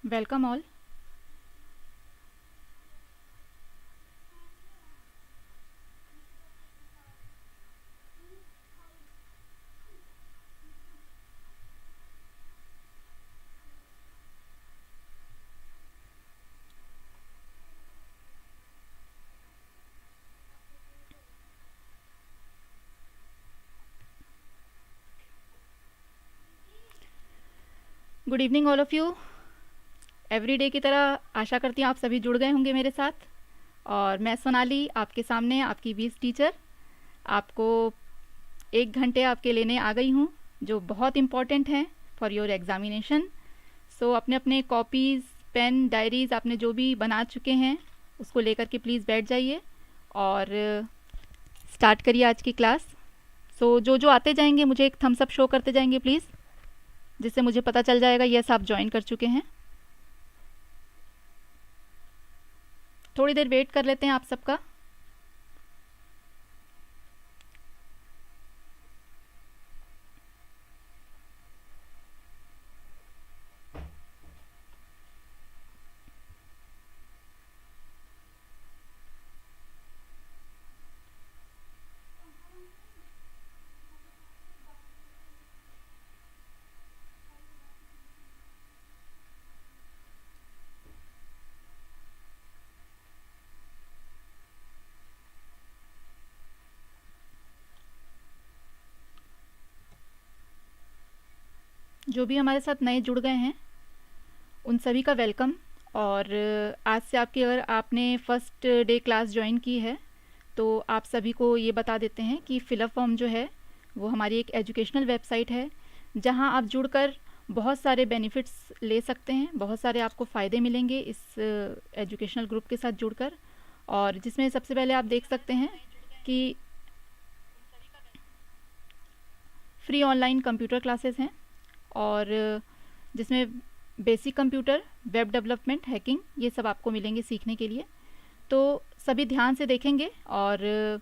Welcome all. Good evening all of you. Every day की तरह आशा करती हूँ आप सभी जुड़ गए होंगे मेरे साथ। और मैं सोनाली आपके सामने आपकी वीस टीचर आपको 1 घंटे आपके लेने आ गई हूँ जो बहुत इम्पॉर्टेंट हैं फॉर योर एग्ज़ामिनेशन। सो अपने अपने कॉपीज़ पेन डायरीज़ आपने जो भी बना चुके हैं उसको लेकर के प्लीज़ बैठ जाइए और स्टार्ट करिए आज की क्लास। सो जो आते जाएंगे मुझे एक थम्स अप शो करते जाएंगे प्लीज़, जिससे मुझे पता चल जाएगा यस आप ज्वाइन कर चुके हैं। थोड़ी देर वेट कर लेते हैं आप सबका। जो भी हमारे साथ नए जुड़ गए हैं उन सभी का वेलकम। और आज से आपकी अगर आपने फर्स्ट डे क्लास ज्वाइन की है तो आप सभी को ये बता देते हैं कि फिलअप फॉर्म जो है वो हमारी एक एजुकेशनल वेबसाइट है जहां आप जुड़कर बहुत सारे बेनिफिट्स ले सकते हैं, बहुत सारे आपको फ़ायदे मिलेंगे इस एजुकेशनल ग्रुप के साथ जुड़कर। और जिसमें सबसे पहले आप देख सकते हैं कि फ्री ऑनलाइन कंप्यूटर क्लासेस हैं और जिसमें basic computer, web development, hacking ये सब आपको मिलेंगे सीखने के लिए। तो सभी ध्यान से देखेंगे और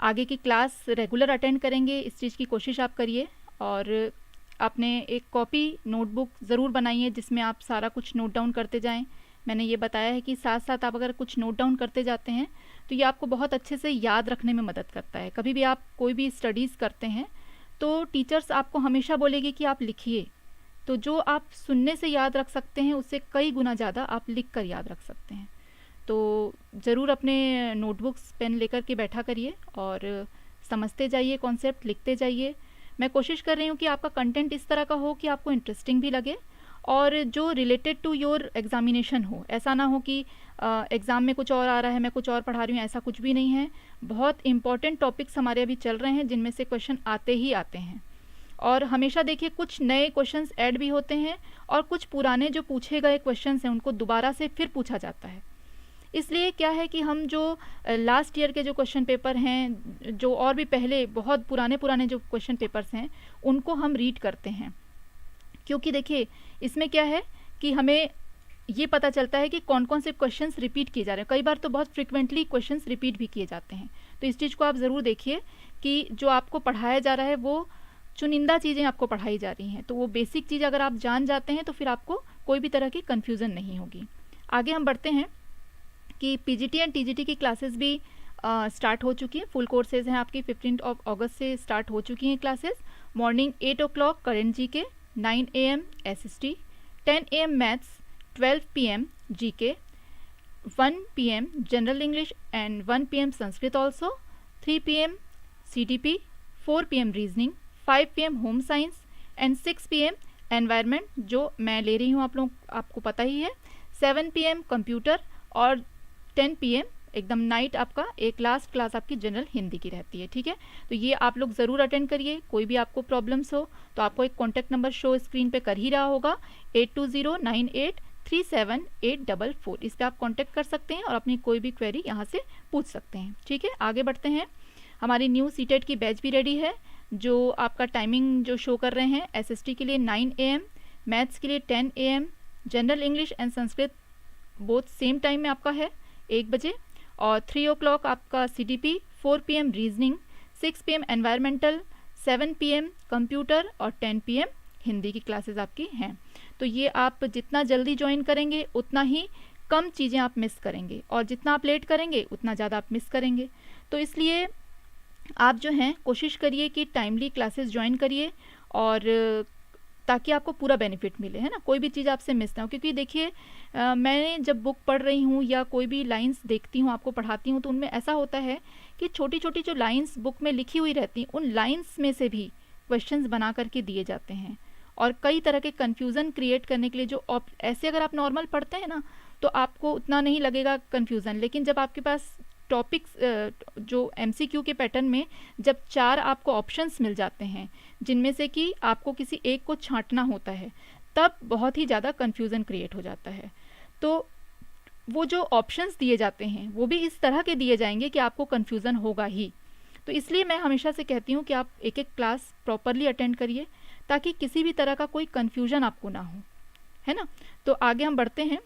आगे की क्लास रेगुलर अटेंड करेंगे, इस चीज़ की कोशिश आप करिए। और आपने एक कॉपी नोटबुक ज़रूर बनाइए जिसमें आप सारा कुछ नोट डाउन करते जाएं। मैंने ये बताया है कि साथ साथ आप अगर कुछ नोट डाउन करते जाते हैं तो ये आपको बहुत अच्छे से याद रखने में मदद करता है। कभी भी आप कोई भी स्टडीज़ करते हैं तो टीचर्स आपको हमेशा बोलेगी कि आप लिखिए, तो जो आप सुनने से याद रख सकते हैं उससे कई गुना ज़्यादा आप लिख कर याद रख सकते हैं। तो ज़रूर अपने नोटबुक्स पेन लेकर के बैठा करिए और समझते जाइए, कॉन्सेप्ट लिखते जाइए। मैं कोशिश कर रही हूँ कि आपका कंटेंट इस तरह का हो कि आपको इंटरेस्टिंग भी लगे और जो रिलेटेड टू योर एग्ज़ामिनेशन हो। ऐसा ना हो कि एग्ज़ाम में कुछ और आ रहा है मैं कुछ और पढ़ा रही हूँ, ऐसा कुछ भी नहीं है। बहुत इंपॉर्टेंट टॉपिक्स हमारे अभी चल रहे हैं जिनमें से क्वेश्चन आते ही आते हैं। और हमेशा देखिए कुछ नए क्वेश्चंस ऐड भी होते हैं और कुछ पुराने जो पूछे गए क्वेश्चंस हैं उनको दोबारा से फिर पूछा जाता है। इसलिए क्या है कि हम जो लास्ट ईयर के जो क्वेश्चन पेपर हैं, जो और भी पहले बहुत पुराने पुराने जो क्वेश्चन पेपर्स हैं उनको हम रीड करते हैं, क्योंकि देखिए इसमें क्या है कि हमें ये पता चलता है कि कौन कौन से क्वेश्चंस रिपीट किए जा रहे हैं। कई बार तो बहुत फ्रिक्वेंटली क्वेश्चंस रिपीट भी किए जाते हैं। तो इस चीज़ को आप ज़रूर देखिए कि जो आपको पढ़ाया जा रहा है वो चुनिंदा चीज़ें आपको पढ़ाई जा रही हैं, तो वो बेसिक चीज़ अगर आप जान जाते हैं तो फिर आपको कोई भी तरह की कन्फ्यूज़न नहीं होगी। आगे हम बढ़ते हैं कि पीजीटी एंड टीजीटी की क्लासेस भी स्टार्ट हो चुकी हैं। फुल कोर्सेज हैं आपकी 15 अगस्त से स्टार्ट हो चुकी हैं classes. Morning 8 o'clock current GK, 9 AM SST, 10 AM maths, 12 PM GK, 1 PM general English and 1 PM Sanskrit also, 3 PM CTP, 4 PM reasoning, 5 PM home science and 6 PM environment जो मैं ले रही हूँ, आप लोग आपको पता ही है, 7 PM कंप्यूटर और 10 PM एकदम नाइट आपका एक लास्ट क्लास आपकी जनरल हिंदी की रहती है। ठीक है, तो ये आप लोग ज़रूर अटेंड करिए। कोई भी आपको प्रॉब्लम्स हो तो आपको एक कॉन्टैक्ट नंबर शो स्क्रीन पे कर ही रहा होगा, 8209837844। इस पर आप कॉन्टैक्ट कर सकते हैं और अपनी कोई भी क्वेरी यहाँ से पूछ सकते हैं। ठीक है, आगे बढ़ते हैं। हमारी न्यू सीटेट की बैच भी रेडी है जो आपका टाइमिंग जो शो कर रहे हैं। एसएसटी के लिए 9 AM, मैथ्स के लिए 10 AM, general English and Sanskrit both same time में आपका है 1 बजे, और 3 o'clock आपका CTP, 4 PM reasoning, 6 PM environmental, 7 PM computer और 10 PM हिंदी की क्लासेस आपकी हैं। तो ये आप जितना जल्दी ज्वाइन करेंगे उतना ही कम चीज़ें आप मिस करेंगे, और जितना आप लेट करेंगे उतना ज़्यादा आप मिस करेंगे। तो इसलिए आप जो हैं कोशिश करिए कि टाइमली क्लासेस ज्वाइन करिए, और ताकि आपको पूरा बेनिफिट मिले, है ना, कोई भी चीज़ आपसे मिस ना हो। क्योंकि देखिए मैंने जब बुक पढ़ रही हूँ या कोई भी लाइंस देखती हूँ, आपको पढ़ाती हूँ, तो उनमें ऐसा होता है कि छोटी छोटी जो लाइंस बुक में लिखी हुई रहती हैं, उन लाइंस में से भी क्वेश्चंस बना करके दिए जाते हैं, और कई तरह के कन्फ्यूज़न क्रिएट करने के लिए जो ऐसे अगर आप नॉर्मल पढ़ते हैं ना तो आपको उतना नहीं लगेगा कन्फ्यूज़न, लेकिन जब आपके पास टॉपिक्स जो एमसीक्यू के पैटर्न में जब 4 आपको ऑप्शंस मिल जाते हैं जिनमें से कि आपको किसी एक को छांटना होता है, तब बहुत ही ज़्यादा कन्फ्यूज़न क्रिएट हो जाता है। तो वो जो ऑप्शंस दिए जाते हैं वो भी इस तरह के दिए जाएंगे कि आपको कन्फ्यूज़न होगा ही। तो इसलिए मैं हमेशा से कहती हूँ कि आप एक एक क्लास प्रॉपरली अटेंड करिए ताकि किसी भी तरह का कोई कन्फ्यूज़न आपको ना हो, है ना। तो आगे हम बढ़ते हैं।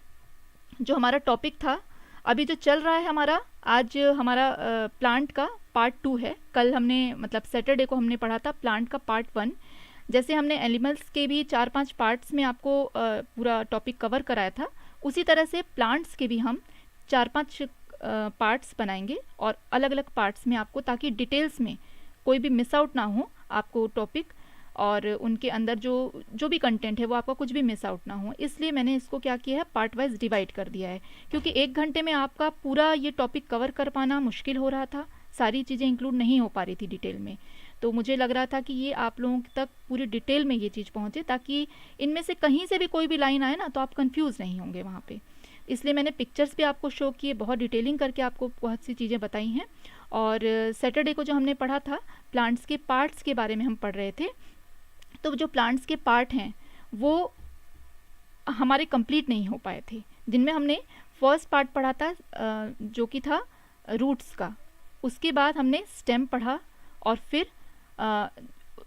जो हमारा टॉपिक था अभी जो चल रहा है हमारा, आज हमारा प्लांट का पार्ट 2 है। कल हमने मतलब सैटरडे को हमने पढ़ा था प्लांट का पार्ट 1। जैसे हमने एनिमल्स के भी 4-5 पार्ट्स में आपको पूरा टॉपिक कवर कराया था, उसी तरह से प्लांट्स के भी हम 4-5 पार्ट्स बनाएंगे और अलग अलग पार्ट्स में आपको, ताकि डिटेल्स में कोई भी मिस आउट ना हो आपको टॉपिक, और उनके अंदर जो भी कंटेंट है वो आपका कुछ भी मिस आउट ना हो। इसलिए मैंने इसको क्या किया है, पार्ट वाइज डिवाइड कर दिया है, क्योंकि 1 घंटे में आपका पूरा ये टॉपिक कवर कर पाना मुश्किल हो रहा था, सारी चीज़ें इंक्लूड नहीं हो पा रही थी डिटेल में। तो मुझे लग रहा था कि ये आप लोगों तक पूरी डिटेल में ये चीज़ पहुँचे, ताकि इनमें से कहीं से भी कोई भी लाइन आए ना तो आप कंफ्यूज नहीं होंगे वहाँ पे। इसलिए मैंने पिक्चर्स भी आपको शो किए, बहुत डिटेलिंग करके आपको बहुत सी चीज़ें बताई हैं। और सैटरडे को जो हमने पढ़ा था प्लांट्स के पार्ट्स के बारे में हम पढ़ रहे थे, तो जो प्लांट्स के पार्ट हैं वो हमारे कंप्लीट नहीं हो पाए थे, जिनमें हमने फर्स्ट पार्ट पढ़ा था जो कि था रूट्स का, उसके बाद हमने स्टेम पढ़ा, और फिर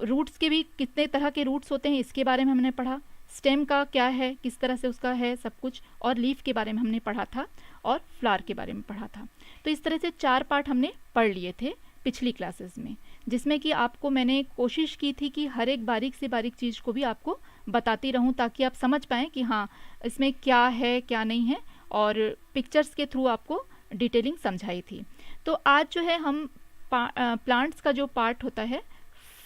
रूट्स के भी कितने तरह के रूट्स होते हैं इसके बारे में हमने पढ़ा, स्टेम का क्या है, किस तरह से उसका है सब कुछ, और लीफ के बारे में हमने पढ़ा था, और फ्लावर के बारे में पढ़ा था। तो इस तरह से 4 पार्ट हमने पढ़ लिए थे पिछली क्लासेस में, जिसमें कि आपको मैंने कोशिश की थी कि हर एक बारीक से बारीक चीज़ को भी आपको बताती रहूं, ताकि आप समझ पाएँ कि हाँ इसमें क्या है क्या नहीं है, और पिक्चर्स के थ्रू आपको डिटेलिंग समझाई थी। तो आज जो है हम प्लांट्स का जो पार्ट होता है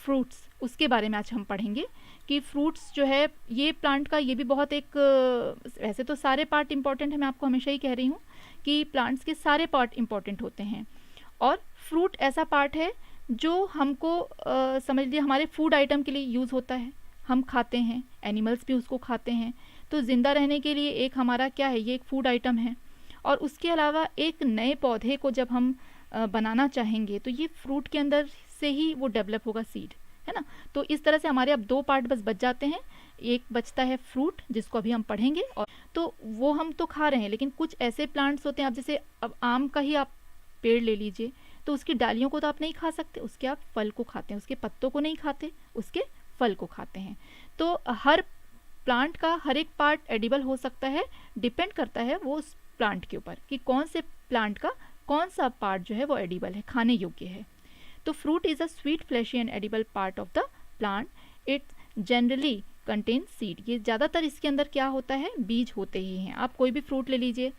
फ्रूट्स, उसके बारे में आज हम पढ़ेंगे कि फ्रूट्स जो है ये प्लांट का, ये भी बहुत एक, वैसे तो सारे पार्ट इम्पॉर्टेंट है, मैं आपको हमेशा ही कह रही हूँ कि प्लांट्स के सारे पार्ट इम्पॉर्टेंट होते हैं, और फ्रूट ऐसा पार्ट है जो हमको समझ लीजिए हमारे फूड आइटम के लिए यूज़ होता है, हम खाते हैं, एनिमल्स भी उसको खाते हैं। तो ज़िंदा रहने के लिए एक हमारा क्या है, ये एक फूड आइटम है। और उसके अलावा एक नए पौधे को जब हम बनाना चाहेंगे तो ये फ्रूट के अंदर से ही वो डेवलप होगा, सीड, है ना। तो इस तरह से हमारे अब 2 पार्ट बस बच जाते हैं, एक बचता है फ्रूट जिसको अभी हम पढ़ेंगे, और तो वो हम तो खा रहे हैं, लेकिन कुछ ऐसे प्लांट्स होते हैं, अब जैसे अब आम का ही आप पेड़ ले लीजिए, तो उसकी डालियों को तो आप नहीं खा सकते, उसके आप फल को खाते हैं, उसके पत्तों को नहीं खाते, उसके फल को खाते हैं। तो हर प्लांट का हर एक पार्ट एडिबल हो सकता है, डिपेंड करता है वो उस प्लांट के ऊपर कि कौन से प्लांट का कौन सा पार्ट जो है वो एडिबल है, खाने योग्य है। तो fruit is a sweet flashy and edible part of the plant, it generally contain seed. ये ज़्यादातर इसके अंदर क्या होता है, बीज होते ही हैं। आप कोई भी फ्रूट ले लीजिए,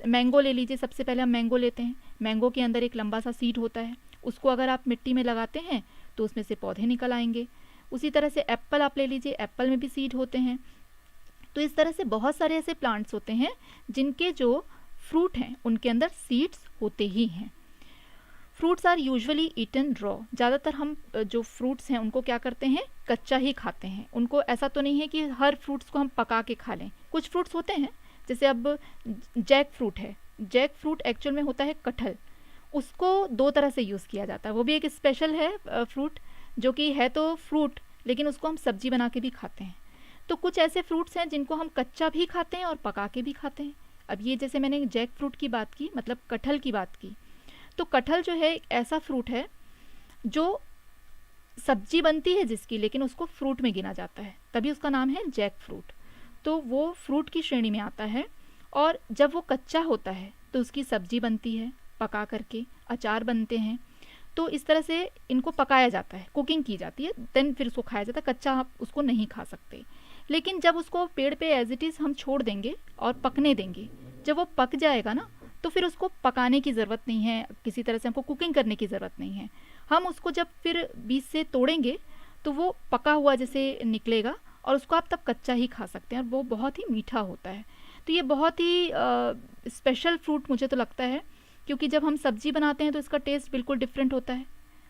मैंगो ले लीजिए, सबसे पहले हम मैंगो लेते हैं, मैंगो के अंदर एक लंबा सा सीड होता है, उसको अगर आप मिट्टी में लगाते हैं तो उसमें से पौधे निकल आएंगे। उसी तरह से एप्पल आप ले लीजिए, एप्पल में भी सीड होते हैं। तो इस तरह से बहुत सारे ऐसे प्लांट्स होते हैं जिनके जो फ्रूट हैं उनके अंदर सीड्स होते ही हैं। Fruits are usually eaten raw. ज़्यादातर हम जो फ्रूट्स हैं उनको क्या करते हैं, कच्चा ही खाते हैं। उनको ऐसा तो नहीं है कि हर फ्रूट्स को हम पका के खा लें, कुछ फ्रूट्स होते हैं, जैसे अब जैक फ्रूट है, जैक फ्रूट एक्चुअल में होता है कटहल, उसको 2 तरह से यूज़ किया जाता है, वो भी एक स्पेशल है फ्रूट, जो कि है तो फ्रूट लेकिन उसको हम सब्जी बना के भी खाते हैं। तो कुछ ऐसे फ्रूट्स हैं जिनको हम कच्चा भी खाते हैं और पका के भी खाते हैं। अब ये जैसे मैंने जैक फ्रूट की बात की, मतलब कटहल की बात की, तो कटहल जो है एक ऐसा फ्रूट है जो सब्जी बनती है जिसकी, लेकिन उसको फ्रूट में गिना जाता है, तभी उसका नाम है जैक फ्रूट। तो वो फ्रूट की श्रेणी में आता है, और जब वो कच्चा होता है तो उसकी सब्जी बनती है, पका करके अचार बनते हैं। तो इस तरह से इनको पकाया जाता है, कुकिंग की जाती है, देन फिर उसको खाया जाता है, कच्चा आप उसको नहीं खा सकते। लेकिन जब उसको पेड़ पे एज इट इज़ हम छोड़ देंगे और पकने देंगे, जब वो पक जाएगा ना, तो फिर उसको पकाने की ज़रूरत नहीं है, किसी तरह से हमको कुकिंग करने की ज़रूरत नहीं है। हम उसको जब फिर बीज से तोड़ेंगे तो वो पका हुआ जैसे निकलेगा, और उसको आप तब कच्चा ही खा सकते हैं, और वो बहुत ही मीठा होता है। तो ये बहुत ही स्पेशल फ्रूट मुझे तो लगता है, क्योंकि जब हम सब्जी बनाते हैं तो इसका टेस्ट बिल्कुल डिफरेंट होता है,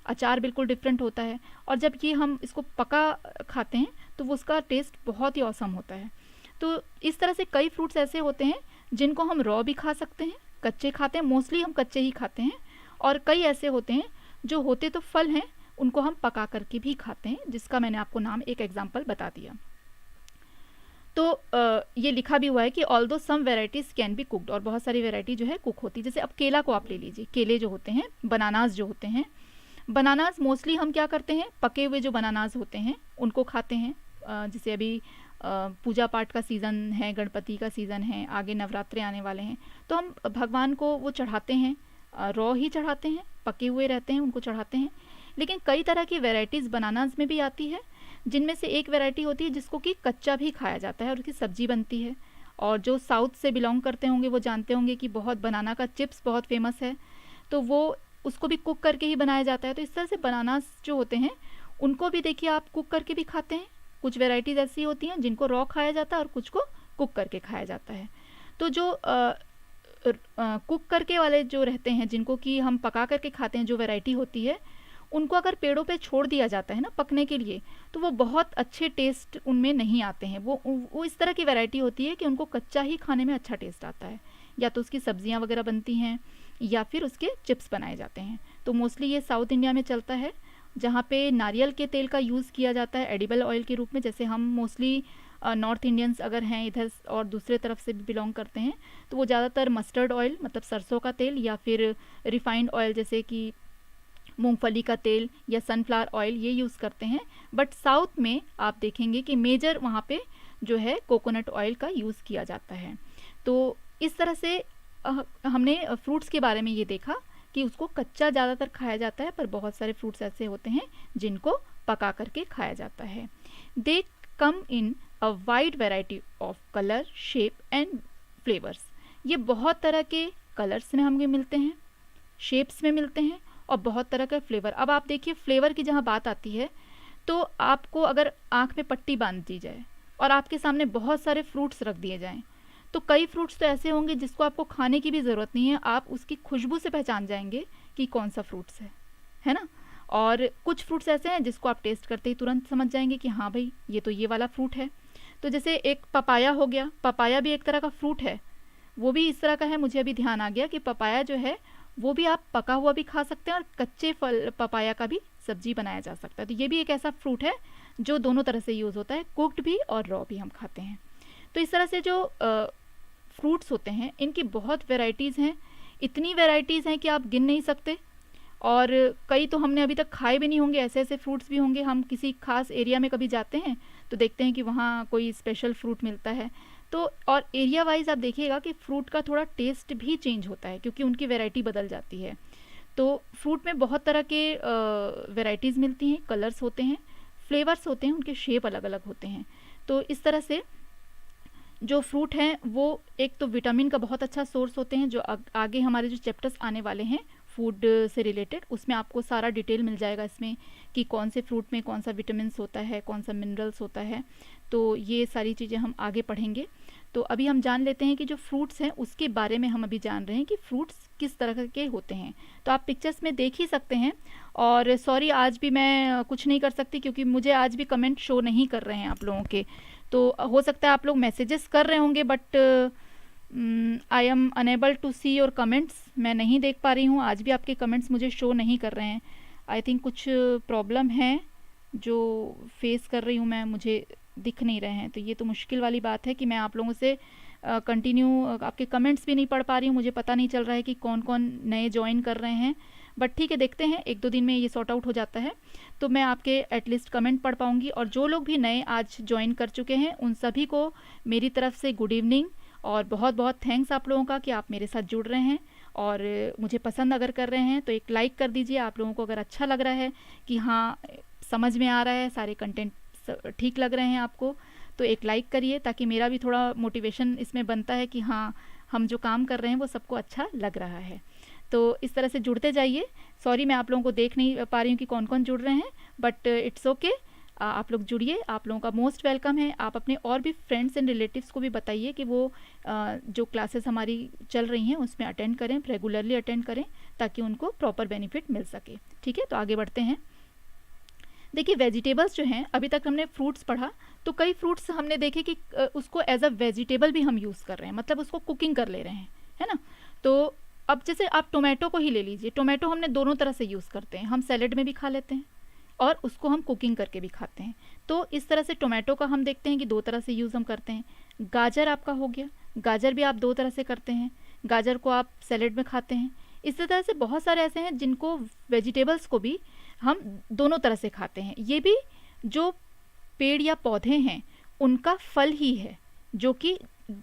अचार बिल्कुल डिफरेंट होता है, और जब ये हम इसको पका खाते हैं तो वो उसका टेस्ट बहुत ही औसम होता है। तो इस तरह से कई फ्रूट्स ऐसे होते हैं जिनको हम रॉ भी खा सकते हैं, कच्चे खाते हैं, मोस्टली हम कच्चे ही खाते हैं, और कई ऐसे होते हैं जो होते तो फल हैं, उनको हम पका करके भी खाते हैं, जिसका मैंने आपको नाम एक एग्जाम्पल बता दिया। तो ये लिखा भी हुआ है कि although some varieties can be cooked, और बहुत सारी वेराइटी जो है कुक होती है। जैसे अब केला को आप ले लीजिए, केले जो होते हैं, बनानास जो होते हैं, बनानास मोस्टली हम क्या करते हैं, पके हुए जो बनानास होते हैं उनको खाते हैं। जैसे अभी पूजा पाठ का सीज़न है, गणपति का सीज़न है, आगे नवरात्रे आने वाले हैं, तो हम भगवान को वो चढ़ाते हैं, रॉ ही चढ़ाते हैं, पके हुए रहते हैं उनको चढ़ाते हैं। लेकिन कई तरह की वेराइटीज़ बनानास में भी आती है, जिनमें से एक वैरायटी होती है जिसको कि कच्चा भी खाया जाता है और उसकी सब्जी बनती है। और जो साउथ से बिलोंग करते होंगे वो जानते होंगे कि बहुत बनाना का चिप्स बहुत फेमस है, तो वो उसको भी कुक करके ही बनाया जाता है। तो इस तरह से बनानास जो होते हैं उनको भी देखिए आप कुक करके भी खाते हैं। कुछ वेराइटीज़ ऐसी होती हैं जिनको रॉ खाया जाता है और कुछ को कुक करके खाया जाता है। तो जो कुक करके वाले जो रहते हैं, जिनको कि हम पका करके खाते हैं, जो वैरायटी होती है, उनको अगर पेड़ों पे छोड़ दिया जाता है ना पकने के लिए, तो वो बहुत अच्छे टेस्ट उनमें नहीं आते हैं। वो इस तरह की वैरायटी होती है कि उनको कच्चा ही खाने में अच्छा टेस्ट आता है, या तो उसकी सब्जियां वगैरह बनती हैं या फिर उसके चिप्स बनाए जाते हैं। तो मोस्टली ये साउथ इंडिया में चलता है, जहाँ पे नारियल के तेल का यूज़ किया जाता है एडिबल ऑयल के रूप में। जैसे हम मोस्टली नॉर्थ इंडियंस अगर हैं इधर और दूसरे तरफ से भी बिलोंग करते हैं, तो वो ज़्यादातर मस्टर्ड ऑयल मतलब सरसों का तेल, या फिर रिफाइंड ऑयल जैसे कि मूंगफली का तेल या सनफ्लावर ऑयल, ये यूज़ करते हैं। बट साउथ में आप देखेंगे कि मेजर वहाँ पे जो है कोकोनट ऑयल का यूज़ किया जाता है। तो इस तरह से हमने फ्रूट्स के बारे में ये देखा कि उसको कच्चा ज़्यादातर खाया जाता है, पर बहुत सारे फ्रूट्स ऐसे होते हैं जिनको पका करके खाया जाता है। They come in a wide variety of colour, shape and flavours. ये बहुत तरह के कलर्स में हमें मिलते हैं, शेप्स में मिलते हैं, और बहुत तरह का फ्लेवर। अब आप देखिए फ्लेवर की जहाँ बात आती है, तो आपको अगर आँख में पट्टी बांध दी जाए और आपके सामने बहुत सारे फ्रूट्स रख दिए जाएं, तो कई फ्रूट्स तो ऐसे होंगे जिसको आपको खाने की भी ज़रूरत नहीं है, आप उसकी खुशबू से पहचान जाएंगे कि कौन सा फ्रूट्स है ना। और कुछ फ्रूट्स ऐसे हैं जिसको आप टेस्ट करते ही तुरंत समझ जाएंगे कि हाँ भाई ये तो ये वाला फ्रूट है। तो जैसे एक पपाया हो गया, पपाया भी एक तरह का फ्रूट है, वो भी इस तरह का है। मुझे अभी ध्यान आ गया कि पपाया जो है वो भी आप पका हुआ भी खा सकते हैं, और कच्चे फल पपाया का भी सब्जी बनाया जा सकता है। तो ये भी एक ऐसा फ्रूट है जो दोनों तरह से यूज़ होता है, कुक्ड भी और रॉ भी हम खाते हैं। तो इस तरह से जो फ्रूट्स होते हैं इनकी बहुत वेराइटीज़ हैं, इतनी वेराइटीज़ हैं कि आप गिन नहीं सकते, और कई तो हमने अभी तक खाए भी नहीं होंगे। ऐसे ऐसे फ्रूट्स भी होंगे, हम किसी खास एरिया में कभी जाते हैं तो देखते हैं कि वहाँ कोई स्पेशल फ्रूट मिलता है। तो और एरिया वाइज आप देखिएगा कि फ्रूट का थोड़ा टेस्ट भी चेंज होता है, क्योंकि उनकी वैरायटी बदल जाती है। तो फ्रूट में बहुत तरह के वैराइटीज़ मिलती हैं, कलर्स होते हैं, फ्लेवर्स होते हैं, उनके शेप अलग अलग होते हैं। तो इस तरह से जो फ्रूट हैं वो एक तो विटामिन का बहुत अच्छा सोर्स होते हैं, जो आगे हमारे जो चैप्टर्स आने वाले हैं फूड से रिलेटेड, उसमें आपको सारा डिटेल मिल जाएगा इसमें कि कौन से फ्रूट में कौन सा विटामिन्स होता है, कौन सा मिनरल्स होता है। तो ये सारी चीज़ें हम आगे पढ़ेंगे। तो अभी हम जान लेते हैं कि जो फ्रूट्स हैं उसके बारे में हम अभी जान रहे हैं कि फ्रूट्स किस तरह के होते हैं। तो आप पिक्चर्स में देख ही सकते हैं। और सॉरी आज भी मैं कुछ नहीं कर सकती, क्योंकि मुझे आज भी कमेंट शो नहीं कर रहे हैं आप लोगों के। तो हो सकता है आप लोग मैसेजेस कर रहे होंगे, but I am unable to see your comments. मैं नहीं देख पा रही हूँ, आज भी आपके कमेंट्स मुझे शो नहीं कर रहे हैं। आई थिंक कुछ प्रॉब्लम है जो फेस कर रही हूँ मैं, मुझे दिख नहीं रहे हैं। तो ये तो मुश्किल वाली बात है कि मैं आप लोगों से कंटिन्यू आपके कमेंट्स भी नहीं पढ़ पा रही हूँ। मुझे पता नहीं चल रहा है कि कौन कौन नए ज्वाइन कर रहे हैं, बट ठीक है, देखते हैं, एक दो दिन में ये सॉर्ट आउट हो जाता है तो मैं आपके एटलीस्ट कमेंट पढ़ पाऊँगी। और जो लोग भी नए आज ज्वाइन कर चुके हैं उन सभी को मेरी तरफ से गुड इवनिंग, और बहुत बहुत थैंक्स आप लोगों का कि आप मेरे साथ जुड़ रहे हैं। और मुझे पसंद अगर कर रहे हैं तो एक लाइक कर दीजिए, आप लोगों को अगर अच्छा लग रहा है कि हाँ समझ में आ रहा है, सारे कंटेंट ठीक लग रहे हैं आपको, तो एक लाइक करिए, ताकि मेरा भी थोड़ा मोटिवेशन इसमें बनता है कि हाँ, हम जो काम कर रहे हैं वो सबको अच्छा लग रहा है। तो इस तरह से जुड़ते जाइए। सॉरी मैं आप लोगों को देख नहीं पा रही हूँ कि कौन कौन जुड़ रहे हैं, बट इट्स ओके, आप लोग जुड़िए, आप लोगों का मोस्ट वेलकम है। आप अपने और भी फ्रेंड्स एंड रिलेटिव्स को भी बताइए कि वो जो क्लासेस हमारी चल रही हैं उसमें अटेंड करें, रेगुलरली अटेंड करें, ताकि उनको प्रॉपर बेनिफिट मिल सके। ठीक है, तो आगे बढ़ते हैं। देखिए वेजिटेबल्स जो हैं, अभी तक हमने फ्रूट्स पढ़ा, तो कई फ्रूट्स हमने देखे कि उसको एज अ वेजिटेबल भी हम यूज़ कर रहे हैं, मतलब उसको कुकिंग कर ले रहे हैं, है ना। तो अब जैसे आप टोमेटो को ही ले लीजिए, टोमेटो हमने दोनों तरह से यूज़ करते हैं, हम सैलेड में भी खा लेते हैं और उसको हम कुकिंग करके भी खाते हैं। तो इस तरह से टोमेटो का हम देखते हैं कि दो तरह से यूज़ हम करते हैं। गाजर आपका हो गया, गाजर भी आप दो तरह से करते हैं, गाजर को आप सैलेड में खाते हैं। इस तरह से बहुत सारे ऐसे हैं जिनको वेजिटेबल्स को भी हम दोनों तरह से खाते हैं। ये भी जो पेड़ या पौधे हैं उनका फल ही है, जो कि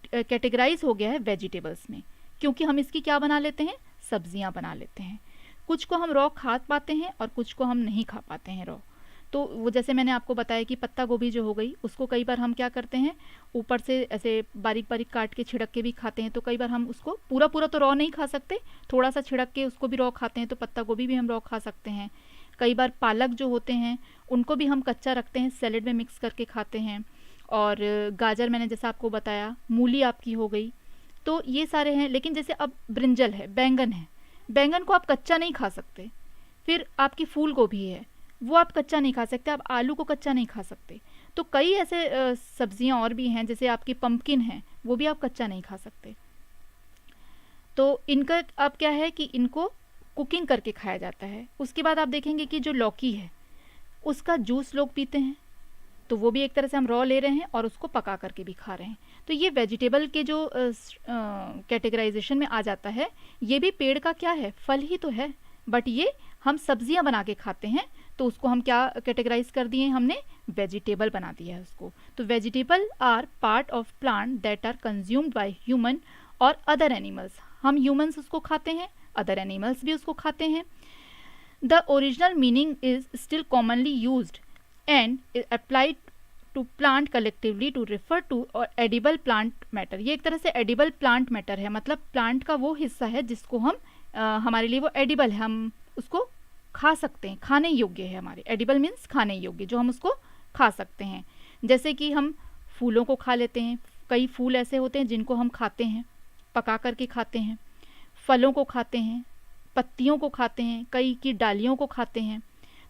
कैटेगराइज हो गया है वेजिटेबल्स में, क्योंकि हम इसकी क्या बना लेते हैं, सब्जियां बना लेते हैं। कुछ को हम रॉ खा पाते हैं और कुछ को हम नहीं खा पाते हैं रॉ। तो वो जैसे मैंने आपको बताया कि पत्ता गोभी जो हो गई, उसको कई बार हम क्या करते हैं, ऊपर से ऐसे बारीक बारीक काट के छिड़क के भी खाते हैं। तो कई बार हम उसको पूरा पूरा तो रॉ नहीं खा सकते, थोड़ा सा छिड़क के उसको भी रॉ खाते हैं, तो पत्ता गोभी भी हम रॉ खा सकते हैं। कई बार पालक जो होते हैं उनको भी हम कच्चा रखते हैं, सैलेड में मिक्स करके खाते हैं। और गाजर मैंने जैसा आपको बताया, मूली आपकी हो गई, तो ये सारे हैं। लेकिन जैसे अब ब्रिंजल है, बैंगन है, बैंगन को आप कच्चा नहीं खा सकते। फिर आपकी फूल गोभी है, वो आप कच्चा नहीं खा सकते। आप आलू को कच्चा नहीं खा सकते। तो कई ऐसे सब्जियां और भी हैं, जैसे आपकी पंपकिन है, वो भी आप कच्चा नहीं खा सकते। तो इनका अब क्या है कि इनको कुकिंग करके खाया जाता है। उसके बाद आप देखेंगे कि जो लौकी है उसका जूस लोग पीते हैं, तो वो भी एक तरह से हम रॉ ले रहे हैं और उसको पका करके भी खा रहे हैं। तो ये वेजिटेबल के जो कैटेगराइजेशन में आ जाता है। ये भी पेड़ का क्या है, फल ही तो है, बट ये हम सब्जियां बना के खाते हैं, तो उसको हम क्या कैटेगराइज कर दिए, हमने वेजिटेबल बना दिया है उसको। तो vegetable are part of plant that are consumed by human और अदर एनिमल्स। हम ह्यूमंस उसको खाते हैं, अदर एनिमल्स भी उसको खाते हैं। The original meaning is still commonly used and applied to plant collectively to refer to edible plant matter. ये एक तरह से एडिबल प्लांट मैटर है, मतलब प्लांट का वो हिस्सा है जिसको हम हमारे लिए वो एडिबल है, हम उसको खा सकते हैं, खाने योग्य है। हमारे एडिबल मीन्स खाने योग्य, जो हम उसको खा सकते हैं। जैसे कि हम फूलों को खा लेते हैं, कई फूल ऐसे होते हैं जिनको हम खाते हैं, पका करके खाते हैं। फलों को खाते हैं, पत्तियों को खाते हैं, कई की डालियों को खाते हैं।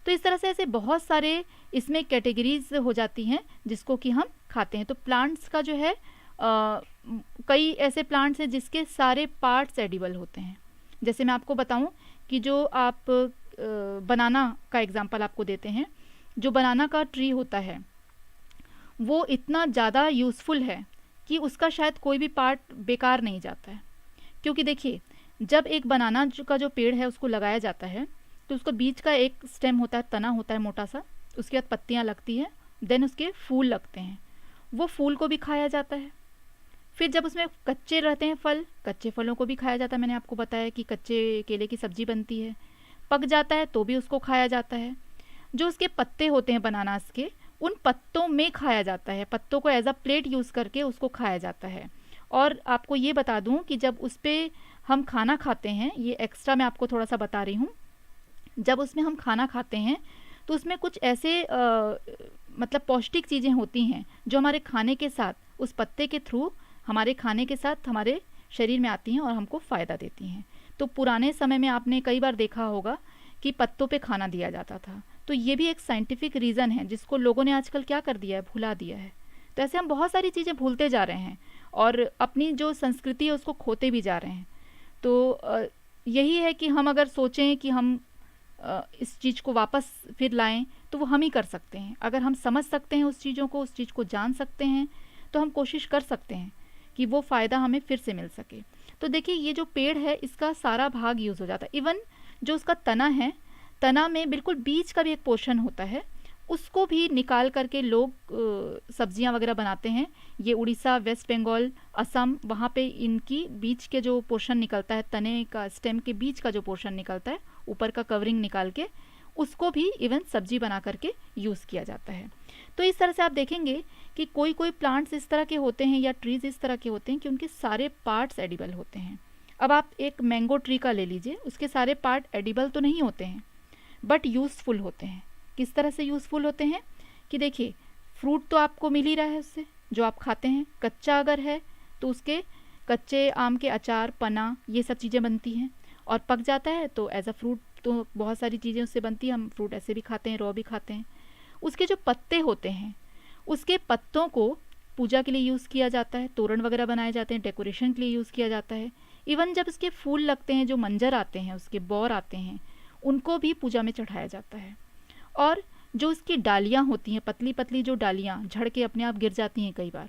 तो इस तरह से ऐसे बहुत सारे इसमें कैटेगरीज हो जाती हैं जिसको कि हम खाते हैं। तो प्लांट्स का जो है कई ऐसे प्लांट्स हैं जिसके सारे पार्ट्स एडिबल होते हैं। जैसे मैं आपको बताऊं कि जो आप बनाना का एग्जांपल आपको देते हैं, जो बनाना का ट्री होता है वो इतना ज़्यादा यूज़फुल है कि उसका शायद कोई भी पार्ट बेकार नहीं जाता है। क्योंकि देखिए, जब एक बनाना का जो पेड़ है उसको लगाया जाता है, तो उसको बीच का एक स्टेम होता है, तना होता है मोटा सा, उसके बाद पत्तियां लगती हैं, देन उसके फूल लगते हैं, वो फूल को भी खाया जाता है। फिर जब उसमें कच्चे रहते हैं फल, कच्चे फलों को भी खाया जाता है। मैंने आपको बताया कि कच्चे केले की सब्जी बनती है, पक जाता है तो भी उसको खाया जाता है। जो उसके पत्ते होते हैं बनानास के, उन पत्तों में खाया जाता है, पत्तों को एज अ प्लेट यूज़ करके उसको खाया जाता है। और आपको ये बता दूं कि जब उस पर हम खाना खाते हैं, ये एक्स्ट्रा मैं आपको थोड़ा सा बता रही हूँ, जब उसमें हम खाना खाते हैं तो उसमें कुछ ऐसे मतलब पौष्टिक चीज़ें होती हैं जो हमारे खाने के साथ, उस पत्ते के थ्रू हमारे खाने के साथ हमारे शरीर में आती हैं और हमको फ़ायदा देती हैं। तो पुराने समय में आपने कई बार देखा होगा कि पत्तों पे खाना दिया जाता था। तो ये भी एक साइंटिफिक रीज़न है जिसको लोगों ने आजकल क्या कर दिया है, भुला दिया है। तो ऐसे हम बहुत सारी चीज़ें भूलते जा रहे हैं और अपनी जो संस्कृति है उसको खोते भी जा रहे हैं। तो यही है कि हम अगर सोचें कि हम इस चीज़ को वापस फिर लाएं, तो वो हम ही कर सकते हैं। अगर हम समझ सकते हैं उस चीज़ों को, उस चीज़ को जान सकते हैं, तो हम कोशिश कर सकते हैं कि वो फ़ायदा हमें फिर से मिल सके। तो देखिए, ये जो पेड़ है इसका सारा भाग यूज़ हो जाता है। इवन जो उसका तना है, तना में बिल्कुल बीच का भी एक पोर्शन होता है, उसको भी निकाल करके लोग सब्जियां वगैरह बनाते हैं। ये उड़ीसा, वेस्ट बंगाल, असम, वहाँ पे इनकी बीच के जो पोर्शन निकलता है, तने का स्टेम के बीच का जो पोर्शन निकलता है, ऊपर का कवरिंग निकाल के उसको भी इवन सब्जी बना करके यूज़ किया जाता है। तो इस तरह से आप देखेंगे कि कोई कोई प्लांट्स इस तरह के होते हैं या ट्रीज़ इस तरह के होते हैं कि उनके सारे पार्ट्स एडिबल होते हैं। अब आप एक मैंगो ट्री का ले लीजिए, उसके सारे पार्ट एडिबल तो नहीं होते हैं बट यूज़फुल होते हैं। किस तरह से यूज़फुल होते हैं कि देखिए, फ्रूट तो आपको मिल ही रहा है उससे, जो आप खाते हैं। कच्चा अगर है तो उसके कच्चे आम के अचार, पना, ये सब चीज़ें बनती हैं। और पक जाता है तो एज अ फ्रूट तो बहुत सारी चीज़ें उससे बनती हैं। हम फ्रूट ऐसे भी खाते हैं, रॉ भी खाते हैं। उसके जो पत्ते होते हैं, उसके पत्तों को पूजा के लिए यूज़ किया जाता है, तोरण वगैरह बनाए जाते हैं, डेकोरेशन के लिए यूज़ किया जाता है। इवन जब उसके फूल लगते हैं, जो मंजर आते हैं, उसके बौर आते हैं, उनको भी पूजा में चढ़ाया जाता है। और जो उसकी डालियाँ होती हैं, पतली पतली जो डालियाँ झड़ के अपने आप गिर जाती हैं कई बार,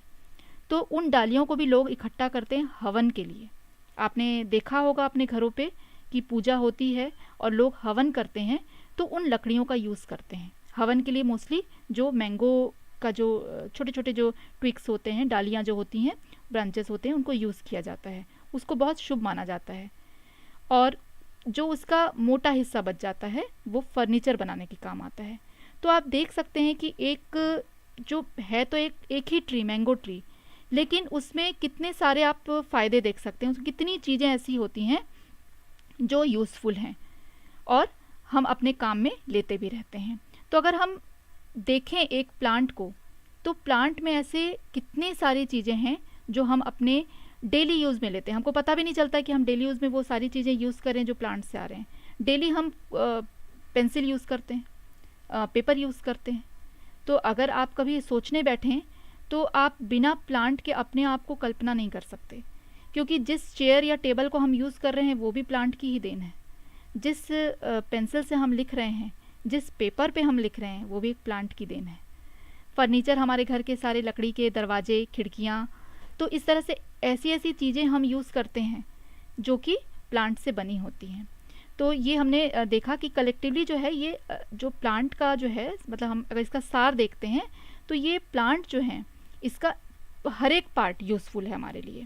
तो उन डालियों को भी लोग इकट्ठा करते हैं हवन के लिए। आपने देखा होगा अपने घरों पे कि पूजा होती है और लोग हवन करते हैं, तो उन लकड़ियों का यूज़ करते हैं हवन के लिए। मोस्टली जो मैंगो का जो छोटे छोटे जो ट्विक्स होते हैं, डालियाँ जो होती हैं, ब्रांचेस होते हैं, उनको यूज़ किया जाता है। उसको बहुत शुभ माना जाता है। और जो उसका मोटा हिस्सा बच जाता है वो फर्नीचर बनाने के काम आता है। तो आप देख सकते हैं कि एक जो है तो एक ही ट्री, मैंगो ट्री, लेकिन उसमें कितने सारे आप फ़ायदे देख सकते हैं। उसमें कितनी चीज़ें ऐसी होती हैं जो यूज़फुल हैं और हम अपने काम में लेते भी रहते हैं। तो अगर हम देखें एक प्लांट को, तो प्लांट में ऐसे कितनी सारी चीज़ें हैं जो हम अपने डेली यूज़ में लेते हैं। हमको पता भी नहीं चलता कि हम डेली यूज़ में वो सारी चीज़ें यूज़ करें जो प्लांट से आ रहे हैं। डेली हम पेंसिल यूज़ करते हैं, पेपर यूज़ करते हैं। तो अगर आप कभी सोचने बैठें तो आप बिना प्लांट के अपने आप को कल्पना नहीं कर सकते, क्योंकि जिस चेयर या टेबल को हम यूज़ कर रहे हैं वो भी प्लांट की ही देन है। जिस पेंसिल से हम लिख रहे हैं, जिस पेपर पे हम लिख रहे हैं, वो भी एक प्लांट की देन है। फर्नीचर, हमारे घर के सारे लकड़ी के दरवाजे, खिड़कियाँ, तो इस तरह से ऐसी ऐसी चीज़ें हम यूज़ करते हैं जो कि प्लांट से बनी होती हैं। तो ये हमने देखा कि कलेक्टिवली जो है ये जो प्लांट का जो है, मतलब हम अगर इसका सार देखते हैं तो ये प्लांट जो है इसका हर एक पार्ट यूज़फुल है हमारे लिए।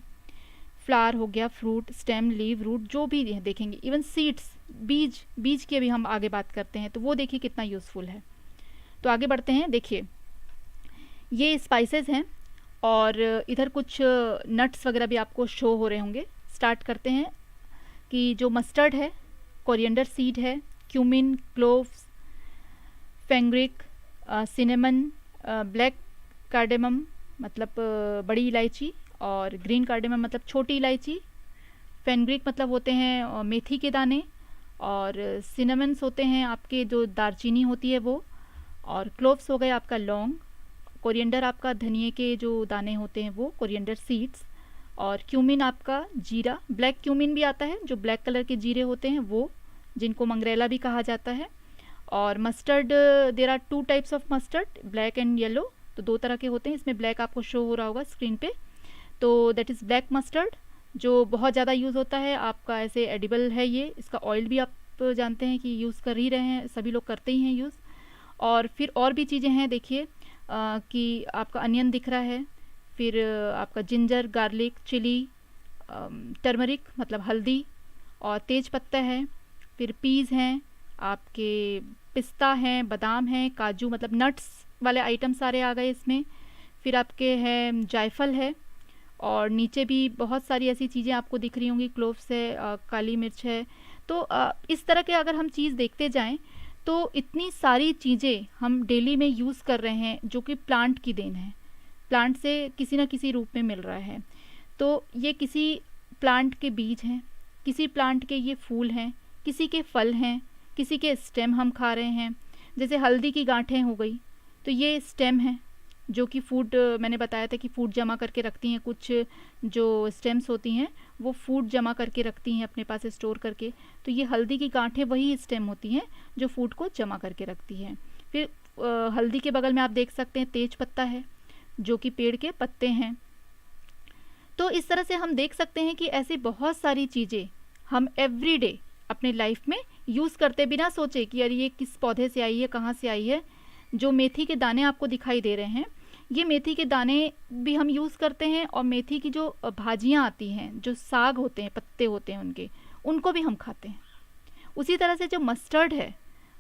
फ्लावर हो गया, फ्रूट, स्टेम, लीव, रूट, जो भी देखेंगे, इवन सीड्स, बीज की भी हम आगे बात करते हैं तो वो देखिए कितना यूज़फुल है। तो आगे बढ़ते हैं। देखिए, ये स्पाइसेस हैं और इधर कुछ नट्स वगैरह भी आपको शो हो रहे होंगे। स्टार्ट करते हैं कि जो मस्टर्ड है, कोरिएंडर सीड है, cumin, cloves, fenugreek, cinnamon, black cardamom मतलब बड़ी इलायची, और ग्रीन कार्डेमम मतलब छोटी इलायची, फेंग्रिक मतलब होते हैं मेथी के दाने, और सिनेमन्स होते हैं आपके जो दालचीनी होती है वो, और क्लोव्स हो गए आपका लौंग, कोरिएंडर आपका धनिए के जो दाने होते हैं वो, कोरिएंडर सीड्स, और क्यूमिन आपका जीरा, ब्लैक क्यूमिन भी आता है, जो ब्लैक कलर के जीरे होते हैं वो, जिनको मंगरेला भी कहा जाता है। और mustard, there are 2 types of mustard, black and yellow, तो 2 तरह के होते हैं। इसमें ब्लैक आपको शो हो रहा होगा स्क्रीन पे, तो दैट इज़ ब्लैक मस्टर्ड, जो बहुत ज़्यादा यूज़ होता है आपका, ऐसे एडिबल है ये। इसका ऑयल भी आप जानते हैं कि यूज़ कर ही रहे हैं, सभी लोग करते ही हैं यूज़। और फिर और भी चीज़ें हैं, देखिए कि आपका अनियन दिख रहा है, फिर आपका जिंजर, गार्लिक, चिली, टर्मरिक मतलब हल्दी, और तेज पत्ता है, फिर पीज़ हैं आपके, पिस्ता हैं, बादाम हैं, काजू मतलब नट्स वाले आइटम सारे आ गए इसमें। फिर आपके हैं जायफल है, और नीचे भी बहुत सारी ऐसी चीज़ें आपको दिख रही होंगी, क्लोव्स है, काली मिर्च है। तो इस तरह के अगर हम चीज़ देखते जाएं तो इतनी सारी चीज़ें हम डेली में यूज़ कर रहे हैं जो कि प्लांट की देन है, प्लांट से किसी न किसी रूप में मिल रहा है। तो ये किसी प्लांट के बीज हैं, किसी प्लांट के ये फूल हैं, किसी के फल हैं, किसी के स्टेम हम खा रहे हैं। जैसे हल्दी की गांठें हो गई, तो ये स्टेम है जो कि फूड, मैंने बताया था कि फूड जमा करके रखती हैं, कुछ जो स्टेम्स होती हैं वो फूड जमा करके रखती हैं अपने पास स्टोर करके। तो ये हल्दी की गांठें वही स्टेम होती हैं जो फूड को जमा करके रखती हैं। फिर हल्दी के बगल में आप देख सकते हैं तेज पत्ता है, जो कि पेड़ के पत्ते हैं। तो इस तरह से हम देख सकते हैं कि ऐसी बहुत सारी चीज़ें हम एवरीडे अपने लाइफ में यूज़ करते बिना सोचे कि यार ये किस पौधे से आई है, कहाँ से आई है। जो मेथी के दाने आपको दिखाई दे रहे हैं, ये मेथी के दाने भी हम यूज़ करते हैं, और मेथी की जो भाजियाँ आती हैं, जो साग होते हैं, पत्ते होते हैं उनके, उनको भी हम खाते हैं। उसी तरह से जो मस्टर्ड है,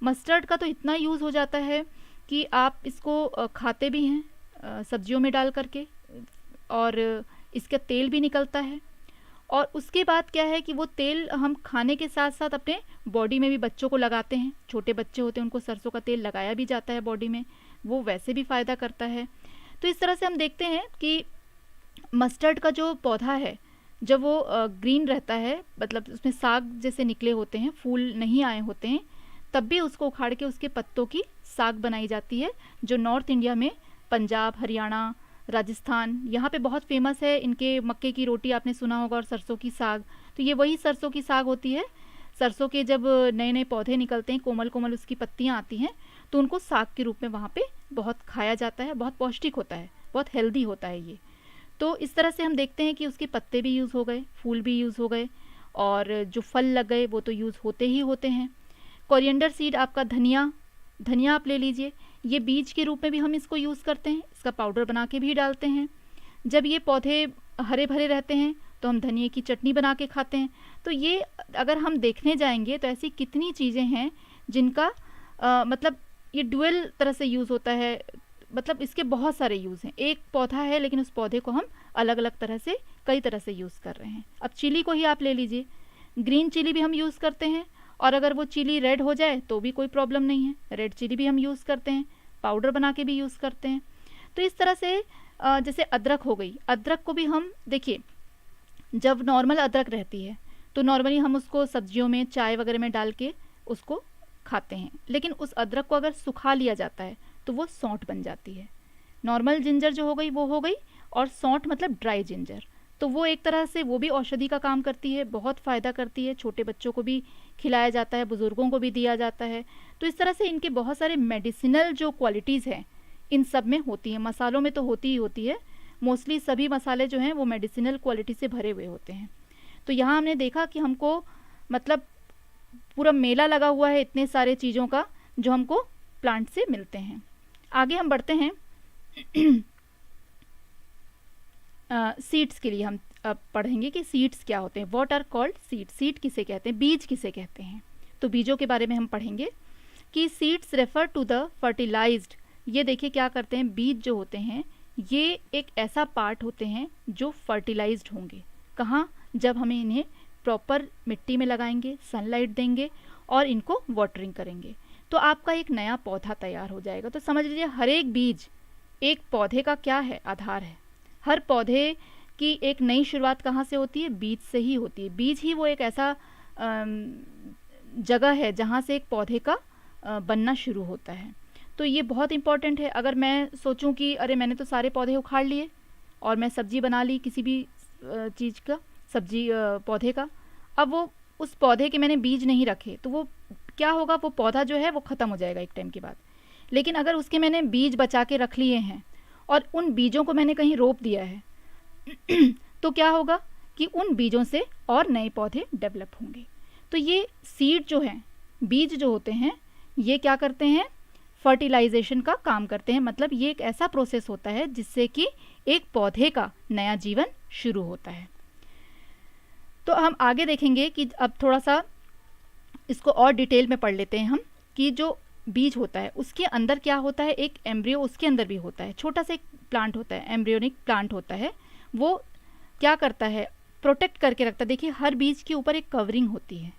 मस्टर्ड का तो इतना यूज़ हो जाता है कि आप इसको खाते भी हैं सब्जियों में डाल करके, और इसका तेल भी निकलता है। और उसके बाद क्या है कि वो तेल हम खाने के साथ साथ अपने बॉडी में भी बच्चों को लगाते हैं। छोटे बच्चे होते हैं उनको सरसों का तेल लगाया भी जाता है बॉडी में, वो वैसे भी फ़ायदा करता है। तो इस तरह से हम देखते हैं कि मस्टर्ड का जो पौधा है जब वो ग्रीन रहता है, मतलब उसमें साग जैसे निकले होते हैं, फूल नहीं आए होते हैं, तब भी उसको उखाड़ के उसके पत्तों की साग बनाई जाती है, जो नॉर्थ इंडिया में पंजाब, हरियाणा, राजस्थान यहाँ पे बहुत फेमस है। इनके मक्के की रोटी आपने सुना होगा, और सरसों की साग, तो ये वही सरसों की साग होती है। सरसों के जब नए नए पौधे निकलते हैं, कोमल कोमल उसकी पत्तियाँ आती हैं, तो उनको साग के रूप में वहाँ पे बहुत खाया जाता है। बहुत पौष्टिक होता है, बहुत हेल्दी होता है ये। तो इस तरह से हम देखते हैं कि उसके पत्ते भी यूज़ हो गए, फूल भी यूज़ हो गए, और जो फल लग गए वो तो यूज़ होते ही होते हैं। कोरिएंडर सीड, आपका धनिया, धनिया आप ले लीजिए, ये बीज के रूप में भी हम इसको यूज़ करते हैं, इसका पाउडर बना के भी डालते हैं। जब ये पौधे हरे भरे रहते हैं तो हम धनिए की चटनी बना के खाते हैं। तो ये अगर हम देखने जाएंगे तो ऐसी कितनी चीज़ें हैं जिनका मतलब ये डुअल तरह से यूज़ होता है, मतलब इसके बहुत सारे यूज़ हैं। एक पौधा है लेकिन उस पौधे को हम अलग अलग तरह से, कई तरह से यूज़ कर रहे हैं। अब चिली को ही आप ले लीजिए, ग्रीन चिली भी हम यूज़ करते हैं, और अगर वो चिली रेड हो जाए तो भी कोई प्रॉब्लम नहीं है, रेड चिली भी हम यूज़ करते हैं, पाउडर बना के भी यूज़ करते हैं। तो इस तरह से जैसे अदरक हो गई, अदरक को भी हम देखिए, जब नॉर्मल अदरक रहती है तो नॉर्मली हम उसको सब्जियों में, चाय वगैरह में डाल के उसको खाते हैं, लेकिन उस अदरक को अगर सुखा लिया जाता है तो वो सौंठ बन जाती है। नॉर्मल जिंजर जो हो गई वो हो गई, और सौंठ मतलब ड्राई जिंजर, तो वो एक तरह से वो भी औषधि का काम करती है, बहुत फ़ायदा करती है। छोटे बच्चों को भी खिलाया जाता है, बुज़ुर्गों को भी दिया जाता है। तो इस तरह से इनके बहुत सारे मेडिसिनल जो क्वालिटीज़ हैं इन सब में होती हैं। मसालों में तो होती ही होती है, मोस्टली सभी मसाले जो हैं वो मेडिसिनल क्वालिटी से भरे हुए होते हैं। तो यहाँ हमने देखा कि हमको मतलब पूरा मेला लगा हुआ है इतने सारे चीज़ों का जो हमको प्लांट से मिलते हैं। आगे हम बढ़ते हैं। सीड्स के लिए हम अब पढ़ेंगे कि सीड्स क्या होते हैं। What are called seed, seed किसे कहते हैं, बीज किसे कहते हैं। तो बीजों के बारे में हम पढ़ेंगे कि seeds refer to the fertilised. ये देखिए क्या करते हैं, बीज जो होते हैं ये एक ऐसा पार्ट होते हैं जो फर्टिलाइज्ड होंगे। कहाँ? जब हमें इन्हें प्रॉपर मिट्टी में लगाएंगे, सनलाइट देंगे और इनको वाटरिंग करेंगे, तो आपका एक नया पौधा तैयार हो जाएगा। तो समझ लीजिए हर एक बीज एक पौधे का क्या है, आधार है। हर पौधे की एक नई शुरुआत कहाँ से होती है? बीज से ही होती है। बीज ही वो एक ऐसा जगह है जहाँ से एक पौधे का बनना शुरू होता है। तो ये बहुत इम्पॉर्टेंट है। अगर मैं सोचूं कि अरे मैंने तो सारे पौधे उखाड़ लिए और मैं सब्जी बना ली किसी भी चीज़ का, सब्जी पौधे का, अब वो उस पौधे के मैंने बीज नहीं रखे तो वो क्या होगा, वो पौधा जो है वो ख़त्म हो जाएगा एक टाइम के बाद। लेकिन अगर उसके मैंने बीज बचा के रख लिए हैं और उन बीजों को मैंने कहीं रोप दिया है तो क्या होगा कि उन बीजों से और नए पौधे डेवलप होंगे। तो ये सीड जो हैं, बीज जो होते हैं, ये क्या करते हैं? फर्टिलाइजेशन का काम करते हैं। मतलब ये एक ऐसा प्रोसेस होता है जिससे कि एक पौधे का नया जीवन शुरू होता है। तो हम आगे देखेंगे कि अब थोड़ा सा इसको और डिटेल में पढ़ लेते हैं हम कि जो बीज होता है उसके अंदर क्या होता है, एक एम्ब्रियो उसके अंदर भी होता है, छोटा सा एक प्लांट होता है, एम्ब्रियोनिक प्लांट होता है। वो क्या करता है? प्रोटेक्ट करके रखता है। देखिए हर बीज के ऊपर एक कवरिंग होती है,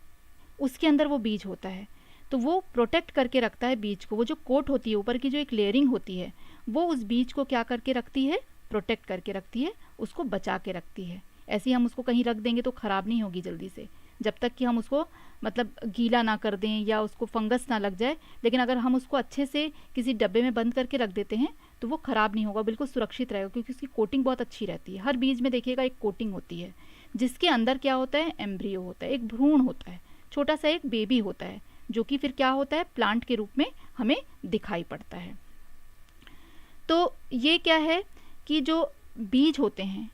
उसके अंदर वो बीज होता है, तो वो प्रोटेक्ट करके रखता है बीज को। वो जो कोट होती है, ऊपर की जो एक लेयरिंग होती है, वो उस बीज को क्या करके रखती है? प्रोटेक्ट करके रखती है, उसको बचा के रखती है। ऐसे ही हम उसको कहीं रख देंगे तो ख़राब नहीं होगी जल्दी से, जब तक कि हम उसको मतलब गीला ना कर दें या उसको फंगस ना लग जाए। लेकिन अगर हम उसको अच्छे से किसी डब्बे में बंद करके रख देते हैं तो वो ख़राब नहीं होगा, बिल्कुल सुरक्षित रहेगा, क्योंकि उसकी कोटिंग बहुत अच्छी रहती है। हर बीज में देखिएगा एक कोटिंग होती है जिसके अंदर क्या होता है? एम्ब्रियो होता है, एक भ्रूण होता है, छोटा सा एक बेबी होता है, जो कि फिर क्या होता है? प्लांट के रूप में हमें दिखाई पड़ता है। तो ये क्या है कि जो बीज होते हैं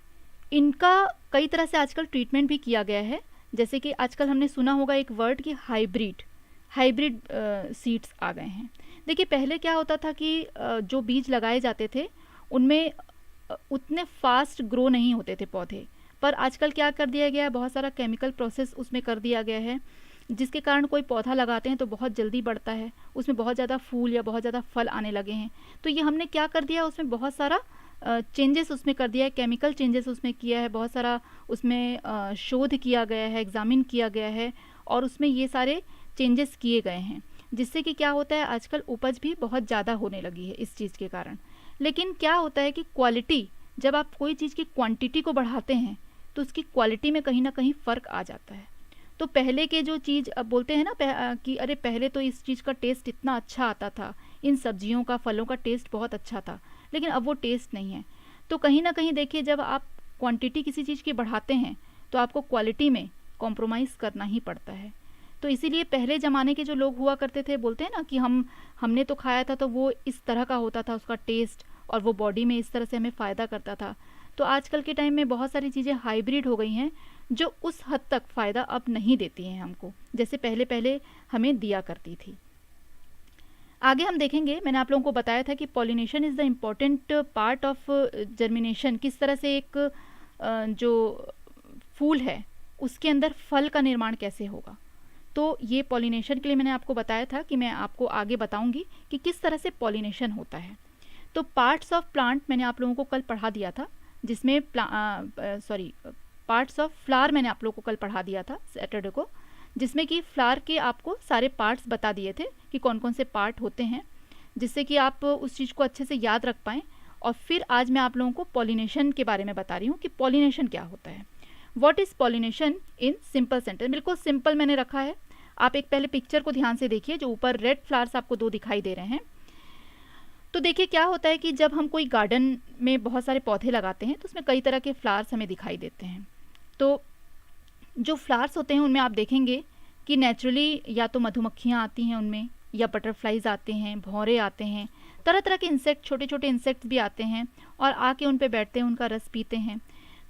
इनका कई तरह से आजकल ट्रीटमेंट भी किया गया है। जैसे कि आजकल हमने सुना होगा एक वर्ड कि हाइब्रिड सीड्स आ गए हैं। देखिए पहले क्या होता था कि जो बीज लगाए जाते थे उनमें उतने फास्ट ग्रो नहीं होते थे पौधे, पर आजकल क्या कर दिया गया है? बहुत सारा केमिकल प्रोसेस उसमें कर दिया गया है। जिसके कारण कोई पौधा लगाते हैं तो बहुत जल्दी बढ़ता है, उसमें बहुत ज़्यादा फूल या बहुत ज़्यादा फल आने लगे हैं। तो ये हमने क्या कर दिया, उसमें बहुत सारा चेंजेस उसमें कर दिया है, केमिकल चेंजेस उसमें किया है, बहुत सारा उसमें शोध किया गया है, एग्जामिन किया गया है और उसमें ये सारे चेंजेस किए गए हैं, जिससे कि क्या होता है आजकल उपज भी बहुत ज़्यादा होने लगी है इस चीज़ के कारण। लेकिन क्या होता है कि क्वालिटी, जब आप कोई चीज़ की क्वांटिटी को बढ़ाते हैं तो उसकी क्वालिटी में कहीं ना कहीं फ़र्क आ जाता है। तो पहले के जो चीज़, अब बोलते हैं ना कि अरे पहले तो इस चीज़ का टेस्ट इतना अच्छा आता था, इन सब्जियों का, फलों का टेस्ट बहुत अच्छा था, लेकिन अब वो टेस्ट नहीं है। तो कहीं ना कहीं देखिए, जब आप क्वांटिटी किसी चीज़ की बढ़ाते हैं तो आपको क्वालिटी में कॉम्प्रोमाइज़ करना ही पड़ता है। तो इसीलिए पहले ज़माने के जो लोग हुआ करते थे, बोलते हैं ना कि हमने तो खाया था तो वो इस तरह का होता था उसका टेस्ट, और वो बॉडी में इस तरह से हमें फ़ायदा करता था। तो आजकल के टाइम में बहुत सारी चीज़ें हाइब्रिड हो गई हैं जो उस हद तक फ़ायदा अब नहीं देती हैं हमको, जैसे पहले पहले हमें दिया करती थी। आगे हम देखेंगे, मैंने आप लोगों को बताया था कि pollination is the important part of germination. किस तरह से एक जो फूल है उसके अंदर फल का निर्माण कैसे होगा। तो ये पॉलिनेशन के लिए मैंने आपको बताया था कि मैं आपको आगे बताऊंगी कि किस तरह से पॉलिनेशन होता है। तो पार्ट्स ऑफ प्लांट मैंने आप लोगों को कल पढ़ा दिया था, जिसमें पार्ट्स ऑफ फ्लावर मैंने आप लोगों को कल पढ़ा दिया था सैटरडे को, जिसमें कि फ्लावर के आपको सारे पार्ट्स बता दिए थे कि कौन कौन से पार्ट होते हैं, जिससे कि आप उस चीज़ को अच्छे से याद रख पाएँ। और फिर आज मैं आप लोगों को पॉलिनेशन के बारे में बता रही हूँ कि पॉलिनेशन क्या होता है। What is pollination in simple sentence. बिल्कुल सिंपल मैंने रखा है। आप एक पहले पिक्चर को ध्यान से देखिए, जो ऊपर रेड फ्लावर्स आपको 2 दिखाई दे रहे हैं। तो देखिए क्या होता है कि जब हम कोई गार्डन में बहुत सारे पौधे लगाते हैं तो उसमें कई तरह के फ्लावर्स हमें दिखाई देते हैं। तो जो फ्लावर्स होते हैं उनमें आप देखेंगे कि नेचुरली या तो मधुमक्खियाँ आती हैं उनमें, या बटरफ्लाइज आते हैं, भौरे आते हैं, तरह तरह के इंसेक्ट, छोटे छोटे इंसेक्ट्स भी आते हैं और आके उन पे बैठते हैं, उनका रस पीते हैं।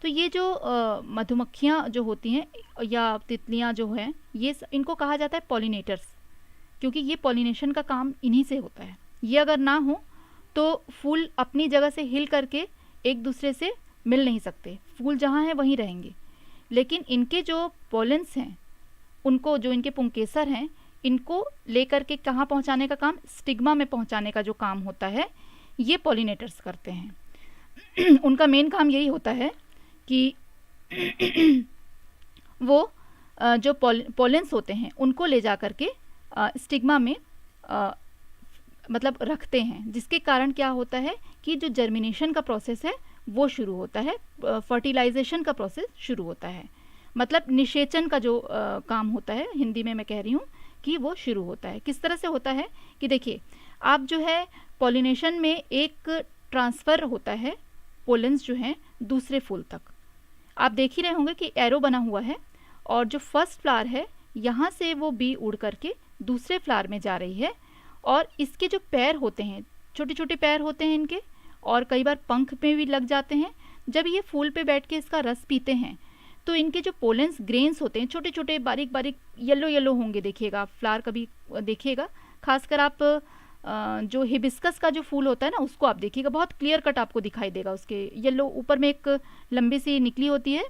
तो ये जो मधुमक्खियाँ जो होती हैं या तितलियाँ जो हैं, ये इनको कहा जाता है पॉलिनेटर्स, क्योंकि ये पॉलिनेशन का काम इन्हीं से होता है। ये अगर ना हो तो फूल अपनी जगह से हिल करके एक दूसरे से मिल नहीं सकते, फूल जहाँ हैं वहीं रहेंगे। लेकिन इनके जो पोलेंस हैं, उनको, जो इनके पुंकेसर हैं, इनको लेकर के कहाँ पहुँचाने का काम, स्टिग्मा में पहुँचाने का जो काम होता है, ये पॉलिनेटर्स करते हैं। उनका मेन काम यही होता है कि वो जो पोलेंस होते हैं उनको ले जा करके स्टिग्मा में मतलब रखते हैं, जिसके कारण क्या होता है कि जो जर्मिनेशन का प्रोसेस है वो शुरू होता है, फर्टिलाइजेशन का प्रोसेस शुरू होता है, मतलब निषेचन का जो काम होता है, हिंदी में मैं कह रही हूँ कि वो शुरू होता है। किस तरह से होता है कि देखिए, आप जो है पॉलिनेशन में एक ट्रांसफ़र होता है पोलेंस जो है दूसरे फूल तक। आप देख ही रहे होंगे कि एरो बना हुआ है और जो फर्स्ट फ्लावर है यहाँ से वो बी उड़ करके दूसरे फ्लावर में जा रही है, और इसके जो पैर होते हैं, छोटे छोटे पैर होते हैं इनके, और कई बार पंख में भी लग जाते हैं। जब ये फूल पे बैठ के इसका रस पीते हैं तो इनके जो पोलेंस ग्रेन्स होते हैं, छोटे छोटे बारीक बारीक येलो येलो होंगे, देखिएगा फ्लावर कभी देखिएगा, खासकर आप जो हिबिस्कस का जो फूल होता है ना उसको आप देखिएगा, बहुत क्लियर कट आपको दिखाई देगा, उसके येलो ऊपर में एक लंबी सी निकली होती है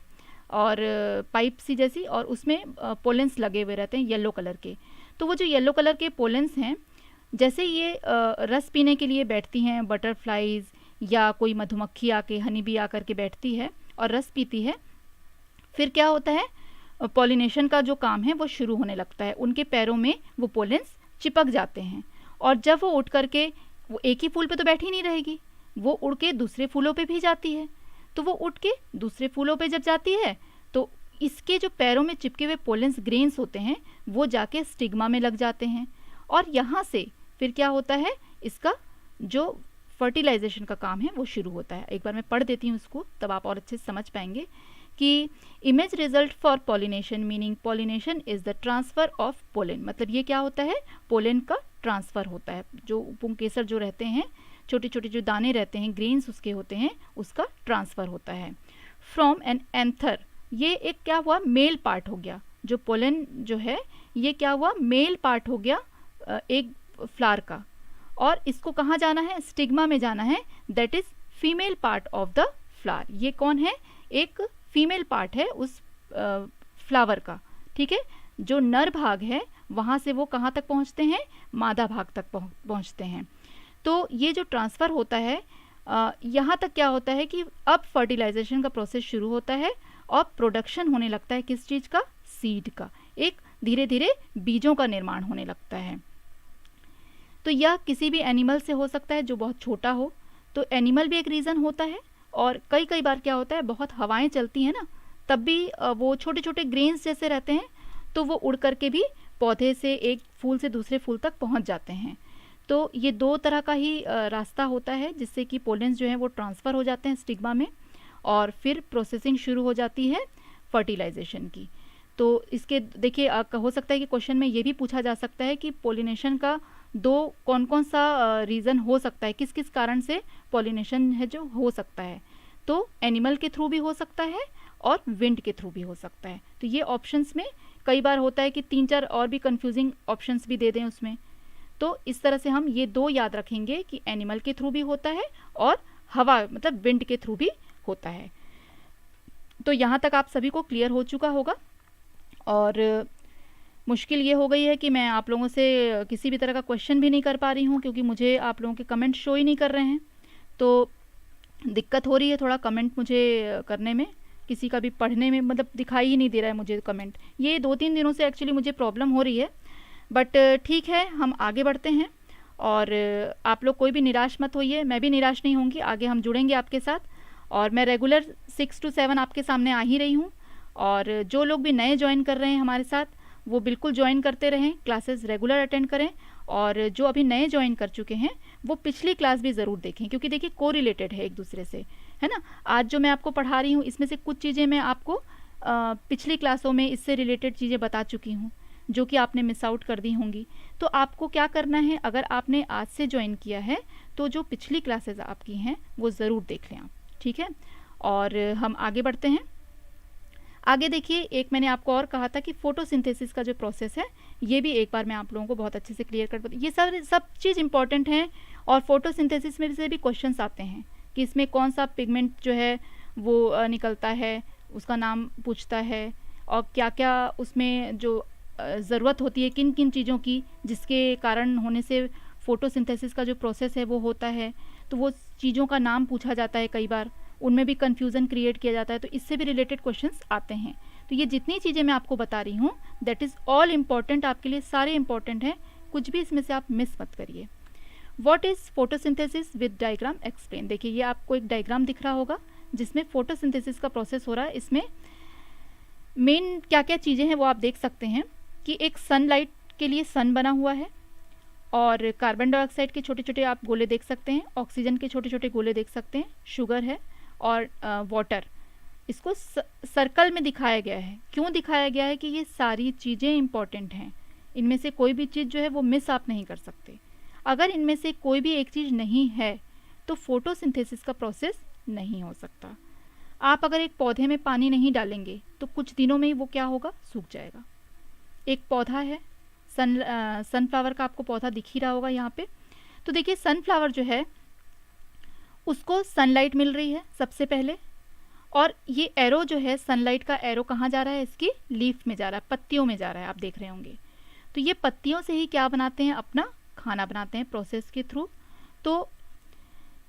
और पाइप सी जैसी, और उसमें पोलेंस लगे हुए रहते हैं येलो कलर के। तो वो जो येलो कलर के पोलेंस हैं, जैसे ये रस पीने के लिए बैठती हैं, बटरफ्लाइज या कोई मधुमक्खी आके, हनी बी आकर के बैठती है और रस पीती है, फिर क्या होता है, पॉलिनेशन का जो काम है वो शुरू होने लगता है। उनके पैरों में वो पोलेंस चिपक जाते हैं, और जब वो उठ करके, वो एक ही फूल पे तो बैठी नहीं रहेगी, वो उड़ के दूसरे फूलों पे भी जाती है। तो वो उठ के दूसरे फूलों पे जब जाती है तो इसके जो पैरों में चिपके हुए पोलेंस ग्रेन्स होते हैं वो जाके स्टिग्मा में लग जाते हैं, और यहाँ से फिर क्या होता है, इसका जो फर्टिलाइजेशन का काम है वो शुरू होता है। एक बार मैं पढ़ देती हूँ उसको, तब आप और अच्छे से समझ पाएंगे कि image result for pollination meaning pollination is the transfer of pollen. मतलब ये क्या होता है, पोलेन का ट्रांसफर होता है, जो पुंकेसर जो रहते हैं, छोटे छोटे जो दाने रहते हैं, ग्रेन्स उसके होते हैं, उसका ट्रांसफर होता है। फ्रॉम एन एंथर, ये एक क्या हुआ, मेल पार्ट हो गया, जो पोलेन जो है ये क्या हुआ, मेल पार्ट हो गया एक फ्लावर का, और इसको कहाँ जाना है, स्टिग्मा में जाना है, that is female part of the flower. ये कौन है, एक फीमेल पार्ट है उस फ्लावर का, ठीक है, जो नर भाग है वहाँ से वो कहाँ तक पहुँचते हैं, मादा भाग तक पहुँचते हैं। तो ये जो ट्रांसफ़र होता है यहाँ तक क्या होता है कि अब फर्टिलाइजेशन का प्रोसेस शुरू होता है और प्रोडक्शन होने लगता है किस चीज़ का, सीड का। एक धीरे धीरे बीजों का निर्माण होने लगता है। तो यह किसी भी एनिमल से हो सकता है जो बहुत छोटा हो, तो एनिमल भी एक रीज़न होता है। और कई बार क्या होता है, बहुत हवाएं चलती हैं ना, तब भी वो छोटे छोटे ग्रेन्स जैसे रहते हैं, तो वो उड़ करके भी पौधे से एक फूल से दूसरे फूल तक पहुंच जाते हैं। तो ये दो तरह का ही रास्ता होता है जिससे कि पोलेंस जो है वो ट्रांसफ़र हो जाते हैं स्टिग्मा में और फिर प्रोसेसिंग शुरू हो जाती है फर्टिलाइजेशन की। तो इसके देखिए हो सकता है कि क्वेश्चन में ये भी पूछा जा सकता है कि पोलिनेशन का दो कौन कौन सा रीज़न हो सकता है, किस किस कारण से पोलिनेशन है जो हो सकता है। तो एनिमल के थ्रू भी हो सकता है और विंड के थ्रू भी हो सकता है। तो ये ऑप्शंस में कई बार होता है कि 3-4 और भी कंफ्यूजिंग ऑप्शंस भी दे दें उसमें। तो इस तरह से हम ये दो याद रखेंगे कि एनिमल के थ्रू भी होता है और हवा मतलब विंड के थ्रू भी होता है। तो यहाँ तक आप सभी को क्लियर हो चुका होगा। और मुश्किल ये हो गई है कि मैं आप लोगों से किसी भी तरह का क्वेश्चन भी नहीं कर पा रही हूँ क्योंकि मुझे आप लोगों के कमेंट शो ही नहीं कर रहे हैं। तो दिक्कत हो रही है थोड़ा कमेंट मुझे करने में, किसी का भी पढ़ने में मतलब दिखाई ही नहीं दे रहा है मुझे कमेंट। ये 2-3 दिनों से एक्चुअली मुझे प्रॉब्लम हो रही है, बट ठीक है, हम आगे बढ़ते हैं। और आप लोग कोई भी निराश मत होइए, मैं भी निराश नहीं होंगी, आगे हम जुड़ेंगे आपके साथ। और मैं रेगुलर 6 to 7 आपके सामने आ ही रही हूँ। और जो लोग भी नए ज्वाइन कर रहे हैं हमारे साथ वो बिल्कुल ज्वाइन करते रहें, क्लासेस रेगुलर अटेंड करें। और जो अभी नए ज्वाइन कर चुके हैं वो पिछली क्लास भी ज़रूर देखें क्योंकि देखिए कोरिलेटेड है एक दूसरे से, है ना। आज जो मैं आपको पढ़ा रही हूँ इसमें से कुछ चीज़ें मैं आपको पिछली क्लासों में इससे रिलेटेड चीज़ें बता चुकी हूँ जो कि आपने मिस आउट कर दी होंगी। तो आपको क्या करना है, अगर आपने आज से ज्वाइन किया है तो जो पिछली क्लासेस आपकी हैं वो ज़रूर देख लें आप, ठीक है। और हम आगे बढ़ते हैं। आगे देखिए, एक मैंने आपको और कहा था कि फोटोसिंथेसिस का जो प्रोसेस है ये भी एक बार मैं आप लोगों को बहुत अच्छे से क्लियर कर दूँ। ये सब चीज़ इंपॉर्टेंट है और फोटोसिंथेसिस में से भी क्वेश्चंस आते हैं कि इसमें कौन सा पिगमेंट जो है वो निकलता है, उसका नाम पूछता है, और क्या क्या उसमें जो ज़रूरत होती है किन किन चीज़ों की जिसके कारण होने से फ़ोटोसिंथेसिस का जो प्रोसेस है वो होता है। तो वो चीज़ों का नाम पूछा जाता है, कई बार उनमें भी कन्फ्यूज़न क्रिएट किया जाता है, तो इससे भी रिलेटेड क्वेश्चंस आते हैं। तो ये जितनी चीज़ें मैं आपको बता रही हूँ दैट इज़ ऑल इम्पॉर्टेंट, आपके लिए सारे इम्पॉर्टेंट हैं, कुछ भी इसमें से आप मिस मत करिए। What is photosynthesis with diagram explain. देखिए ये आपको एक डायग्राम दिख रहा होगा जिसमें फोटोसिंथेसिस का प्रोसेस हो रहा है। इसमें मेन क्या क्या चीज़ें हैं वो आप देख सकते हैं कि एक सनलाइट के लिए सन बना हुआ है और कार्बन डाइऑक्साइड के छोटे छोटे आप गोले देख सकते हैं, ऑक्सीजन के छोटे छोटे गोले देख सकते हैं, शुगर है और वाटर। इसको सर्कल में दिखाया गया है। क्यों दिखाया गया है कि ये सारी चीज़ें इंपॉर्टेंट हैं, इनमें से कोई भी चीज़ जो है वो मिस आप नहीं कर सकते। अगर इनमें से कोई भी एक चीज़ नहीं है तो फोटोसिंथेसिस का प्रोसेस नहीं हो सकता। आप अगर एक पौधे में पानी नहीं डालेंगे तो कुछ दिनों में ही वो क्या होगा, सूख जाएगा। एक पौधा है सनफ्लावर का, आपको पौधा दिख ही रहा होगा यहाँ पे। तो देखिए सनफ्लावर जो है उसको सनलाइट मिल रही है सबसे पहले, और ये एरो जो है सनलाइट का एरो कहाँ जा रहा है, इसकी लीफ में जा रहा है, पत्तियों में जा रहा है, आप देख रहे होंगे। तो ये पत्तियों से ही क्या बनाते हैं, अपना खाना बनाते हैं प्रोसेस के थ्रू। तो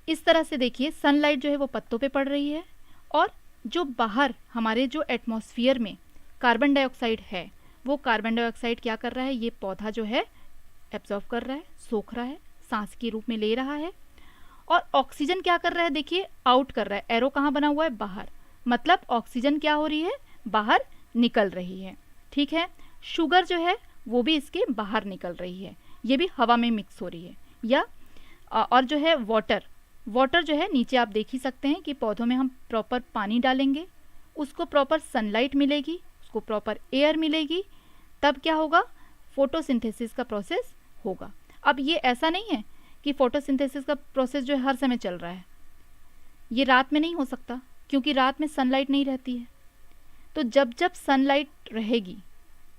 इस तरह से देखिए सनलाइट जो है वो पत्तों पे पड़ रही है और जो बाहर हमारे जो एटमॉस्फेयर में कार्बन डाइऑक्साइड है वो कार्बन डाइऑक्साइड क्या कर रहा है, ये पौधा जो है एब्जॉर्व कर रहा है, सोख रहा है, सांस के रूप में ले रहा है। और ऑक्सीजन क्या कर रहा है, देखिए आउट कर रहा है, एरो कहाँ बना हुआ है, बाहर, मतलब ऑक्सीजन क्या हो रही है, बाहर निकल रही है, ठीक है। शुगर जो है वो भी इसके बाहर निकल रही है, ये भी हवा में मिक्स हो रही है। या और जो है वाटर जो है नीचे आप देख ही सकते हैं कि पौधों में हम प्रॉपर पानी डालेंगे, उसको प्रॉपर सनलाइट मिलेगी, उसको प्रॉपर एयर मिलेगी, तब क्या होगा, फोटोसिंथेसिस का प्रोसेस होगा। अब ये ऐसा नहीं है कि फोटोसिंथेसिस का प्रोसेस जो है हर समय चल रहा है, ये रात में नहीं हो सकता क्योंकि रात में सनलाइट नहीं रहती है। तो जब जब सनलाइट रहेगी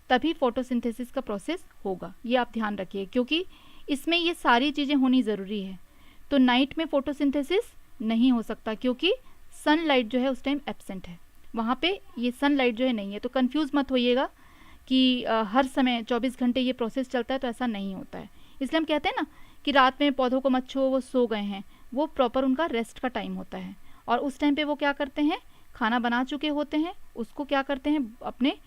तभी फोटोसिंथेसिस का प्रोसेस होगा, ये आप ध्यान रखिए, क्योंकि इसमें ये सारी चीज़ें होनी ज़रूरी है। तो नाइट में फोटोसिंथेसिस नहीं हो सकता क्योंकि सनलाइट जो है उस टाइम एब्सेंट है, वहाँ पे ये सनलाइट जो है नहीं है। तो कंफ्यूज मत होइएगा कि हर समय 24 घंटे ये प्रोसेस चलता है, तो ऐसा नहीं होता है। इसलिए हम कहते हैं ना कि रात में पौधों को मत छुओ, वो सो गए हैं, वो प्रॉपर उनका रेस्ट का टाइम होता है। और उस टाइम पे वो क्या करते हैं, खाना बना चुके होते हैं, उसको क्या करते हैं, अपने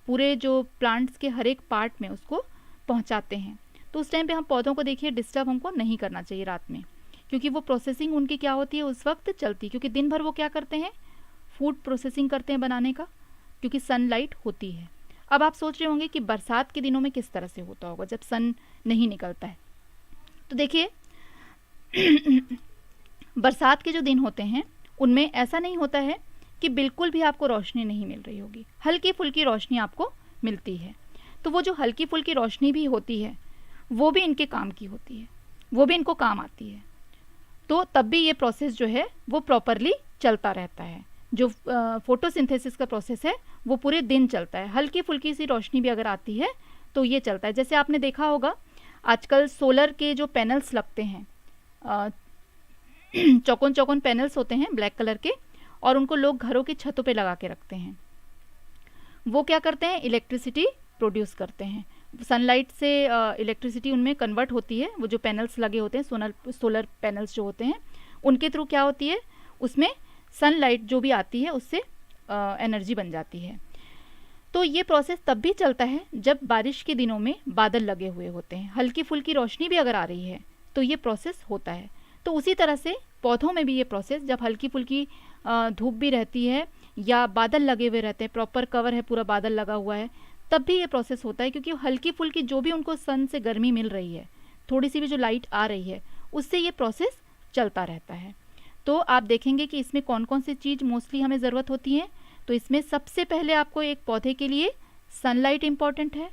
पूरे जो प्लांट्स के हर एक पार्ट में उसको पहुंचाते हैं। तो उस टाइम पे हम पौधों को देखिए डिस्टर्ब हमको नहीं करना चाहिए रात में, क्योंकि वो प्रोसेसिंग उनकी क्या होती है उस वक्त चलती है, क्योंकि दिन भर वो क्या करते हैं, फूड प्रोसेसिंग करते हैं बनाने का, क्योंकि सनलाइट होती है। अब आप सोच रहे होंगे कि बरसात के दिनों में किस तरह से होता होगा जब सन नहीं निकलता है। तो देखिए बरसात के जो दिन होते हैं उनमें ऐसा नहीं होता है कि बिल्कुल भी आपको रोशनी नहीं मिल रही होगी, हल्की फुल्की रोशनी आपको मिलती है। तो वो जो हल्की फुल्की रोशनी भी होती है वो भी इनके काम की होती है, वो भी इनको काम आती है। तो तब भी ये प्रोसेस जो है वो प्रॉपरली चलता रहता है। जो फोटोसिंथेसिस का प्रोसेस है वो पूरे दिन चलता है, हल्की फुल्की सी रोशनी भी अगर आती है तो ये चलता है। जैसे आपने देखा होगा आजकल सोलर के जो पैनल्स लगते हैं, चौकोन चौकोन पैनल्स होते हैं ब्लैक कलर के, और उनको लोग घरों की छतों पे लगा के रखते हैं। वो क्या करते हैं, इलेक्ट्रिसिटी प्रोड्यूस करते हैं, सनलाइट से इलेक्ट्रिसिटी उनमें कन्वर्ट होती है। वो जो पैनल्स लगे होते हैं, सोलर पैनल्स जो होते हैं, उनके थ्रू क्या होती है, उसमें सनलाइट जो भी आती है उससे एनर्जी बन जाती है। तो ये प्रोसेस तब भी चलता है जब बारिश के दिनों में बादल लगे हुए होते हैं, हल्की फुल्की रोशनी भी अगर आ रही है तो ये प्रोसेस होता है। तो उसी तरह से पौधों में भी ये प्रोसेस, जब हल्की फुल्की धूप भी रहती है या बादल लगे हुए रहते हैं, प्रॉपर कवर है, पूरा बादल लगा हुआ है, तब भी ये प्रोसेस होता है, क्योंकि हल्की फुल्की जो भी उनको सन से गर्मी मिल रही है, थोड़ी सी भी जो लाइट आ रही है, उससे ये प्रोसेस चलता रहता है। तो आप देखेंगे कि इसमें कौन कौन सी चीज़ मोस्टली हमें ज़रूरत होती है। तो इसमें सबसे पहले आपको एक पौधे के लिए सनलाइट इम्पॉर्टेंट है,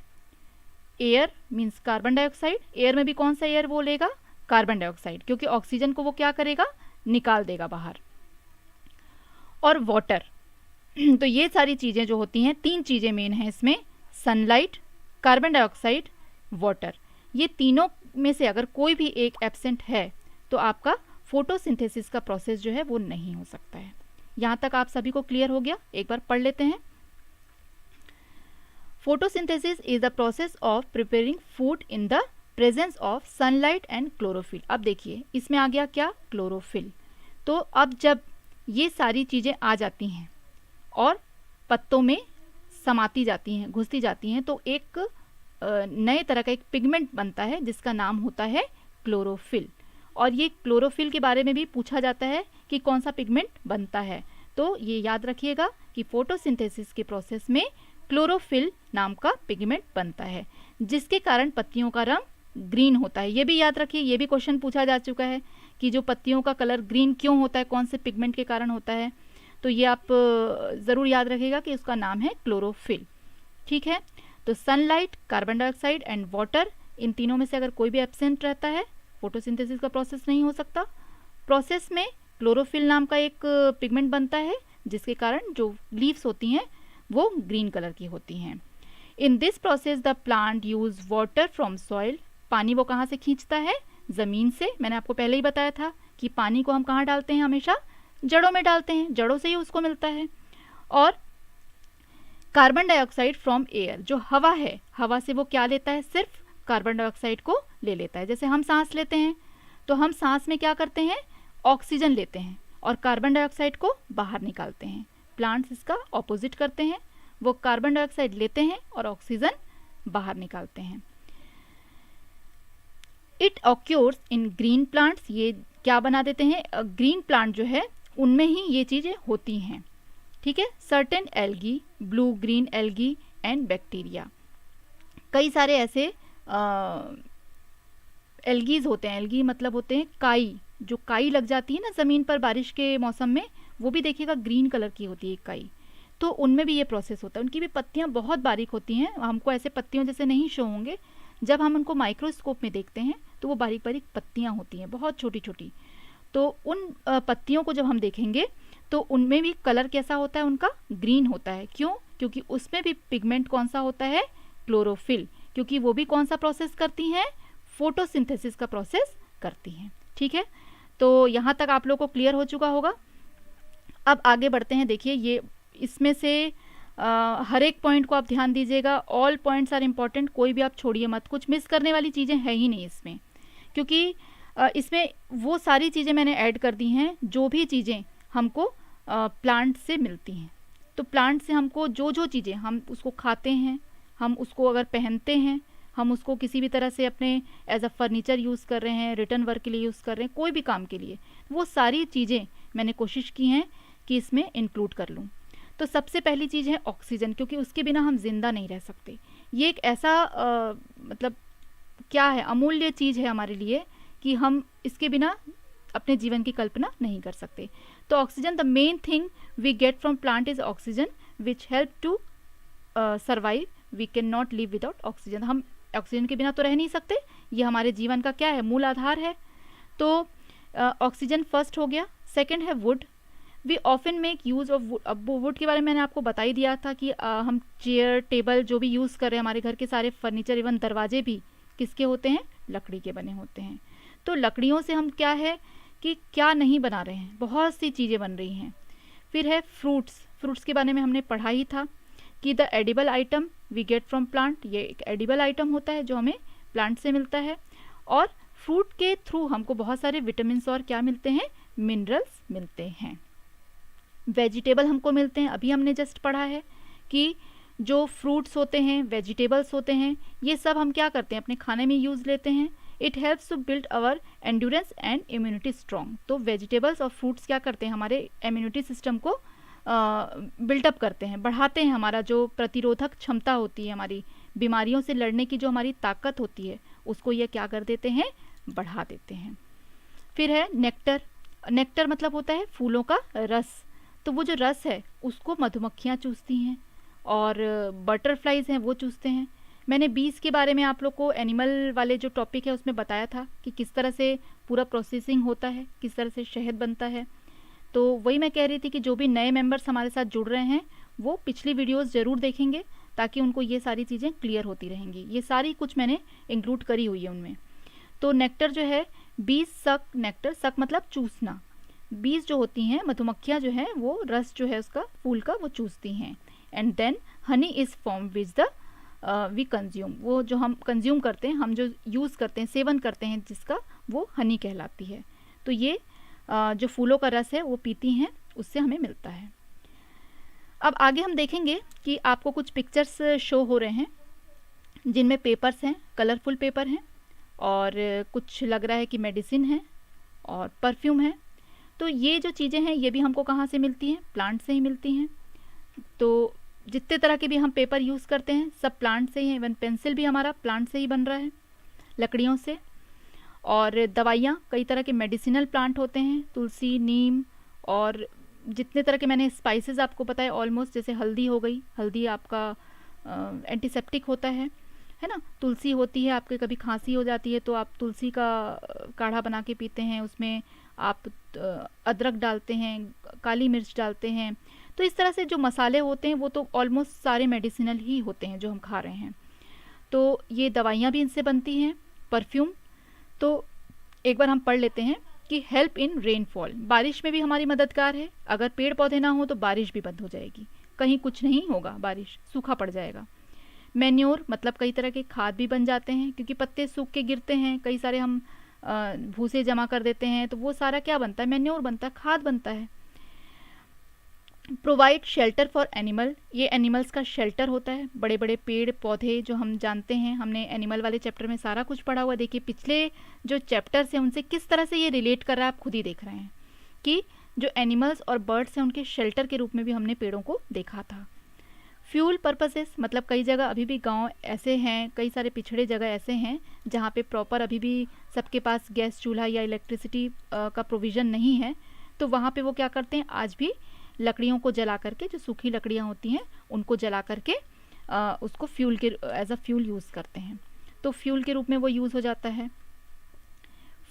air means carbon dioxide, air में भी कौन सा एयर वो लेगा, कार्बन डाइऑक्साइड, क्योंकि ऑक्सीजन को वो क्या करेगा, निकाल देगा बाहर, और वाटर। तो ये सारी चीज़ें जो होती हैं, 3 चीज़ें मेन हैं इसमें, सनलाइट, कार्बन डाइऑक्साइड, वाटर। ये तीनों में से अगर कोई भी एक एब्सेंट है तो आपका फोटोसिंथेसिस का प्रोसेस जो है वो नहीं हो सकता है। यहाँ तक आप सभी को क्लियर हो गया, एक बार पढ़ लेते हैं। Photosynthesis is the process of preparing food in the presence of sunlight and chlorophyll. अब देखिए इसमें आ गया क्या, क्लोरोफिल। तो अब जब ये सारी चीज़ें आ जाती हैं और पत्तों में समाती जाती हैं, घुसती जाती हैं, तो एक नए तरह का एक पिगमेंट बनता है जिसका नाम होता है क्लोरोफिल। और ये क्लोरोफिल के बारे में भी पूछा जाता है कि कौन सा पिगमेंट बनता है। तो ये याद रखिएगा कि फोटोसिंथेसिस के प्रोसेस में क्लोरोफिल नाम का पिगमेंट बनता है, जिसके कारण पत्तियों का रंग ग्रीन होता है। ये भी याद रखिए, ये भी क्वेश्चन पूछा जा चुका है कि जो पत्तियों का कलर ग्रीन क्यों होता है, कौन से पिगमेंट के कारण होता है। तो ये आप ज़रूर याद रखिएगा कि उसका नाम है क्लोरोफिल। ठीक है, तो sunlight, carbon dioxide and water, इन तीनों में से अगर कोई भी एब्सेंट रहता है, फोटोसिंथेसिस का प्रोसेस नहीं हो सकता। प्रोसेस में क्लोरोफिल नाम का एक पिगमेंट बनता है, जिसके कारण जो लीव्स होती हैं वो ग्रीन कलर की होती हैं। In this process the plant use water from soil. पानी वो कहाँ से खींचता है, ज़मीन से। मैंने आपको पहले ही बताया था कि पानी को हम कहाँ डालते हैं, हमेशा जड़ों में डालते हैं, जड़ों से ही उसको मिलता है। और कार्बन डाइऑक्साइड फ्रॉम एयर, जो हवा है, हवा से वो क्या लेता है, सिर्फ कार्बन डाइऑक्साइड को ले लेता है। जैसे हम सांस लेते हैं तो हम सांस में क्या करते हैं, ऑक्सीजन लेते हैं और कार्बन डाइऑक्साइड को बाहर निकालते हैं। प्लांट्स इसका ऑपोजिट करते हैं, वो कार्बन डाइऑक्साइड लेते हैं और ऑक्सीजन बाहर निकालते हैं। It occurs in green plants, ये क्या बना देते हैं, ग्रीन प्लांट जो है उनमें ही ये चीज़ें होती हैं। ठीक है, certain algae, blue green algae and bacteria, कई सारे ऐसे एल्गीज होते हैं। एल्गी मतलब होते हैं काई, जो काई लग जाती है ना ज़मीन पर बारिश के मौसम में, वो भी देखिएगा ग्रीन कलर की होती है काई। तो उनमें भी ये प्रोसेस होता है। उनकी भी पत्तियां बहुत बारीक होती हैं, हमको ऐसे पत्तियों जैसे नहीं शो होंगे। जब हम उनको माइक्रोस्कोप में देखते हैं तो वो बारीक बारीक पत्तियां होती हैं, बहुत छोटी छोटी। तो उन पत्तियों को जब हम देखेंगे तो उनमें भी कलर कैसा होता है, उनका ग्रीन होता है। क्यों, क्योंकि उसमें भी पिगमेंट कौन सा होता है, क्लोरोफिल, क्योंकि वो भी कौन सा प्रोसेस करती हैं, फोटोसिंथेसिस का प्रोसेस करती हैं। ठीक है, तो यहाँ तक आप लोग को क्लियर हो चुका होगा। अब आगे बढ़ते हैं। देखिए ये इसमें से हर एक पॉइंट को आप ध्यान दीजिएगा, ऑल पॉइंट्स आर इम्पॉर्टेंट, कोई भी आप छोड़िए मत, कुछ मिस करने वाली चीज़ें है ही नहीं इसमें, क्योंकि इसमें वो सारी चीज़ें मैंने ऐड कर दी हैं जो भी चीज़ें हमको प्लांट से मिलती हैं। तो प्लांट से हमको जो जो चीज़ें हम उसको खाते हैं, हम उसको अगर पहनते हैं, हम उसको किसी भी तरह से अपने एज अ फर्नीचर यूज़ कर रहे हैं, रिटर्न वर्क के लिए यूज़ कर रहे हैं, कोई भी काम के लिए, वो सारी चीज़ें मैंने कोशिश की हैं कि इसमें इंक्लूड कर लूँ। तो सबसे पहली चीज़ है ऑक्सीजन, क्योंकि उसके बिना हम जिंदा नहीं रह सकते। ये एक ऐसा मतलब क्या है, अमूल्य चीज़ है हमारे लिए कि हम इसके बिना अपने जीवन की कल्पना नहीं कर सकते। तो oxygen, the main thing we get from plant is oxygen which help to survive, we can not live without oxygen. हम ऑक्सीजन के बिना तो रह नहीं सकते, ये हमारे जीवन का क्या है, मूल आधार है। तो ऑक्सीजन फर्स्ट हो गया। सेकंड है wood, we often make use of wood. अब वुड के बारे में मैंने आपको बता ही दिया था कि हम चेयर टेबल जो भी यूज़ कर रहे हैं, हमारे घर के सारे फर्नीचर इवन दरवाजे भी किसके होते हैं, लकड़ी के बने होते हैं। तो लकड़ियों से हम क्या है कि क्या नहीं बना रहे हैं, बहुत सी चीज़ें बन रही हैं। फिर है फ्रूट्स, फ्रूट्स के बारे में हमने पढ़ा ही था कि the edible item we get from plant, ये एक एडिबल आइटम होता है जो हमें प्लांट से मिलता है। और फ्रूट के थ्रू हमको बहुत सारे विटामिन और क्या मिलते हैं, मिनरल्स मिलते हैं। वेजिटेबल हमको मिलते हैं, अभी हमने जस्ट पढ़ा है कि जो फ्रूट्स होते हैं, वेजिटेबल्स होते हैं, ये सब हम क्या करते हैं, अपने खाने में यूज़ लेते हैं। It helps to build our endurance and immunity strong. तो वेजिटेबल्स और फ्रूट्स क्या करते हैं, हमारे इम्यूनिटी सिस्टम को बिल्टअप करते हैं, बढ़ाते हैं। हमारा जो प्रतिरोधक क्षमता होती है, हमारी बीमारियों से लड़ने की जो हमारी ताकत होती है, उसको ये क्या कर देते हैं, बढ़ा देते हैं। फिर है नेक्टर, नेक्टर मतलब होता है फूलों का रस। तो वो जो रस है उसको मधुमक्खियाँ चूसती हैं और बटरफ्लाइज हैं वो चूसते हैं। मैंने बीज के बारे में आप लोग को एनिमल वाले जो टॉपिक है उसमें बताया था कि किस तरह से पूरा प्रोसेसिंग होता है, किस तरह से शहद बनता है। तो वही मैं कह रही थी कि जो भी नए मेंबर्स हमारे साथ जुड़ रहे हैं वो पिछली वीडियोस ज़रूर देखेंगे ताकि उनको ये सारी चीज़ें क्लियर होती रहेंगी। ये सारी कुछ मैंने इंक्लूड करी हुई है उनमें। तो नेक्टर जो है, बीज सक नेक्टर, सक मतलब चूसना। बीज जो होती हैं, मधुमक्खियाँ जो हैं वो रस जो है उसका फूल का वो चूसती हैं। And then honey is form which the we consume, वो जो हम कंज्यूम करते हैं, हम जो यूज़ करते हैं, सेवन करते हैं जिसका, वो हनी कहलाती है। तो ये जो फूलों का रस है वो पीती हैं, उससे हमें मिलता है। अब आगे हम देखेंगे कि आपको कुछ पिक्चर्स शो हो रहे हैं जिनमें पेपर्स हैं, कलरफुल पेपर हैं, और कुछ लग रहा है कि मेडिसिन है और परफ्यूम है। तो ये जो चीज़ें हैं ये भी हमको कहाँ से मिलती हैं, प्लांट से ही मिलती हैं। तो जितने तरह के भी हम पेपर यूज़ करते हैं सब प्लांट से ही हैं। इवन पेंसिल भी हमारा प्लांट से ही बन रहा है, लकड़ियों से। और दवाइयाँ, कई तरह के मेडिसिनल प्लांट होते हैं, तुलसी, नीम, और जितने तरह के मैंने स्पाइसेस आपको बताए ऑलमोस्ट, जैसे हल्दी हो गई, हल्दी आपका एंटीसेप्टिक होता है ना। तुलसी होती है, आपके कभी खांसी हो जाती है तो आप तुलसी का काढ़ा बना के पीते हैं, उसमें आप अदरक डालते हैं, काली मिर्च डालते हैं। तो इस तरह से जो मसाले होते हैं वो तो ऑलमोस्ट सारे मेडिसिनल ही होते हैं जो हम खा रहे हैं। तो ये दवाइयाँ भी इनसे बनती हैं। परफ्यूम तो एक बार हम पढ़ लेते हैं कि हेल्प इन रेनफॉल, बारिश में भी हमारी मददगार है। अगर पेड़ पौधे ना हो तो बारिश भी बंद हो जाएगी, कहीं कुछ नहीं होगा, बारिश, सूखा पड़ जाएगा। मैन्योर मतलब कई तरह के खाद भी बन जाते हैं, क्योंकि पत्ते सूख के गिरते हैं, कई सारे हम भूसे जमा कर देते हैं, तो वो सारा क्या बनता है, मैन्योर बनता है, खाद बनता है। प्रोवाइड शेल्टर फॉर एनिमल, ये एनिमल्स का शेल्टर होता है। बड़े बड़े पेड़ पौधे जो हम जानते हैं, हमने एनिमल वाले चैप्टर में सारा कुछ पढ़ा हुआ। देखिए पिछले जो चैप्टर्स हैं उनसे किस तरह से ये रिलेट कर रहा है, आप खुद ही देख रहे हैं कि जो एनिमल्स और बर्ड्स हैं उनके शेल्टर के रूप में भी हमने पेड़ों को देखा था। फ्यूल पर्पसेस मतलब कई जगह अभी भी गांव ऐसे हैं, कई सारे पिछड़े जगह ऐसे हैं जहाँ पे प्रॉपर अभी भी सबके पास गैस चूल्हा या इलेक्ट्रिसिटी का प्रोविज़न नहीं है। तो वहाँ पे वो क्या करते हैं, आज भी लकड़ियों को जला करके, जो सूखी लकड़ियाँ होती हैं उनको जला करके उसको फ्यूल के एज अ फ्यूल यूज़ करते हैं। तो फ्यूल के रूप में वो यूज़ हो जाता है।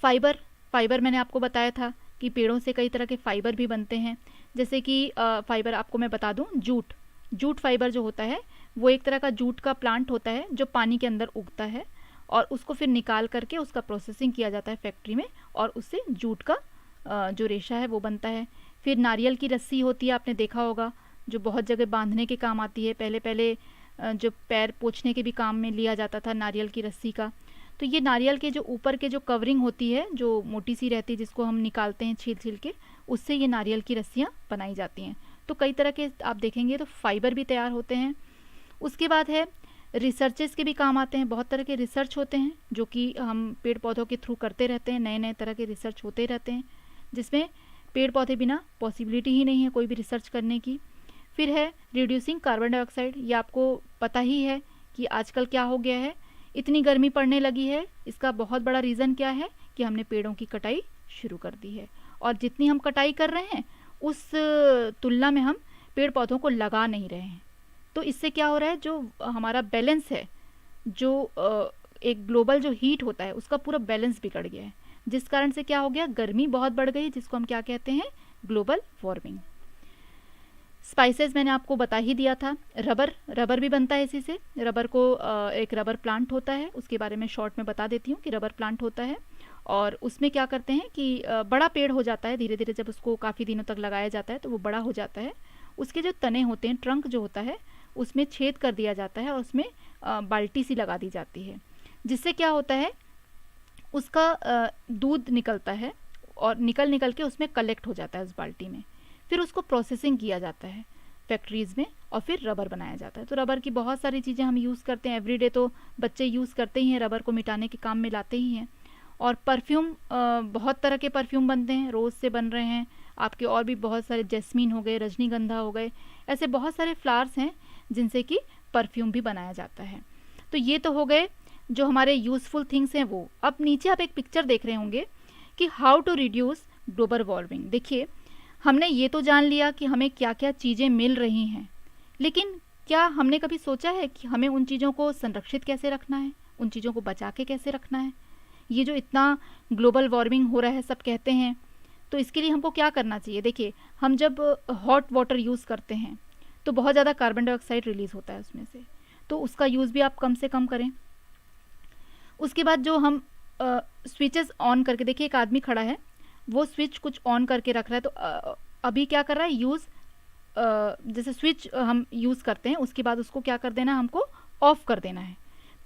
फाइबर, फाइबर मैंने आपको बताया था कि पेड़ों से कई तरह के फाइबर भी बनते हैं। जैसे कि फाइबर आपको मैं बता दूं, जूट, जूट फाइबर जो होता है वो एक तरह का जूट का प्लांट होता है जो पानी के अंदर उगता है, और उसको फिर निकाल करके उसका प्रोसेसिंग किया जाता है फैक्ट्री में, और उससे जूट का जो रेशा है वो बनता है। फिर नारियल की रस्सी होती है, आपने देखा होगा, जो बहुत जगह बांधने के काम आती है। पहले पहले जो पैर पोंछने के भी काम में लिया जाता था नारियल की रस्सी का। तो ये नारियल के जो ऊपर के जो कवरिंग होती है, जो मोटी सी रहती है, जिसको हम निकालते हैं छील छील के, उससे ये नारियल की रस्सियाँ बनाई जाती हैं। तो कई तरह के आप देखेंगे तो फाइबर भी तैयार होते हैं। उसके बाद है रिसर्चेस के भी काम आते हैं। बहुत तरह के रिसर्च होते हैं जो कि हम पेड़ पौधों के थ्रू करते रहते हैं। नए नए तरह के रिसर्च होते रहते हैं जिसमें पेड़ पौधे बिना पॉसिबिलिटी ही नहीं है कोई भी रिसर्च करने की। फिर है रिड्यूसिंग कार्बन डाइऑक्साइड। ये आपको पता ही है कि आजकल क्या हो गया है, इतनी गर्मी पड़ने लगी है। इसका बहुत बड़ा रीज़न क्या है कि हमने पेड़ों की कटाई शुरू कर दी है, और जितनी हम कटाई कर रहे हैं उस तुलना में हम पेड़ पौधों को लगा नहीं रहे हैं। तो इससे क्या हो रहा है, जो हमारा बैलेंस है, जो एक ग्लोबल जो हीट होता है उसका पूरा बैलेंस बिगड़ गया है, जिस कारण से क्या हो गया, गर्मी बहुत बढ़ गई, जिसको हम क्या कहते हैं, ग्लोबल वार्मिंग। स्पाइसेस मैंने आपको बता ही दिया था। रबर भी बनता है इसी से। रबर को एक रबर प्लांट होता है, उसके बारे में शॉर्ट में बता देती हूँ कि रबर प्लांट होता है, और उसमें क्या करते हैं कि बड़ा पेड़ हो जाता है धीरे धीरे। जब उसको काफ़ी दिनों तक लगाया जाता है तो वो बड़ा हो जाता है। उसके जो तने होते हैं, ट्रंक जो होता है, उसमें छेद कर दिया जाता है और उसमें बाल्टी सी लगा दी जाती है, जिससे क्या होता है, उसका दूध निकलता है और निकल के उसमें कलेक्ट हो जाता है उस बाल्टी में। फिर उसको प्रोसेसिंग किया जाता है फैक्ट्रीज़ में और फिर रबर बनाया जाता है। तो रबर की बहुत सारी चीज़ें हम यूज़ करते हैं एवरीडे। तो बच्चे यूज़ करते ही हैं, रबर को मिटाने के काम में लाते ही हैं। और परफ्यूम, बहुत तरह के परफ्यूम बनते हैं, रोज़ से बन रहे हैं आपके, और भी बहुत सारे, जैस्मीन हो गए, रजनीगंधा हो गए, ऐसे बहुत सारे फ्लावर्स हैं जिनसे कि परफ्यूम भी बनाया जाता है। तो ये तो हो गए जो हमारे यूज़फुल थिंग्स हैं वो। अब नीचे आप एक पिक्चर देख रहे होंगे कि how to reduce global warming. देखिए, हमने ये तो जान लिया कि हमें क्या क्या चीज़ें मिल रही हैं, लेकिन क्या हमने कभी सोचा है कि हमें उन चीज़ों को संरक्षित कैसे रखना है, उन चीज़ों को बचा के कैसे रखना है। ये जो इतना ग्लोबल वार्मिंग हो रहा है सब कहते हैं, तो इसके लिए हमको क्या करना चाहिए। देखिए, हम जब हॉट वाटर यूज़ करते हैं तो बहुत ज़्यादा कार्बन डाइऑक्साइड रिलीज़ होता है उसमें से, तो उसका यूज़ भी आप कम से कम करें। उसके बाद जो हम स्विचेस ऑन करके, देखिए एक आदमी खड़ा है, वो स्विच कुछ ऑन करके रख रहा है, तो अभी क्या कर रहा है, जैसे स्विच हम यूज़ करते हैं उसके बाद उसको क्या कर देना है, हमको ऑफ़ कर देना है।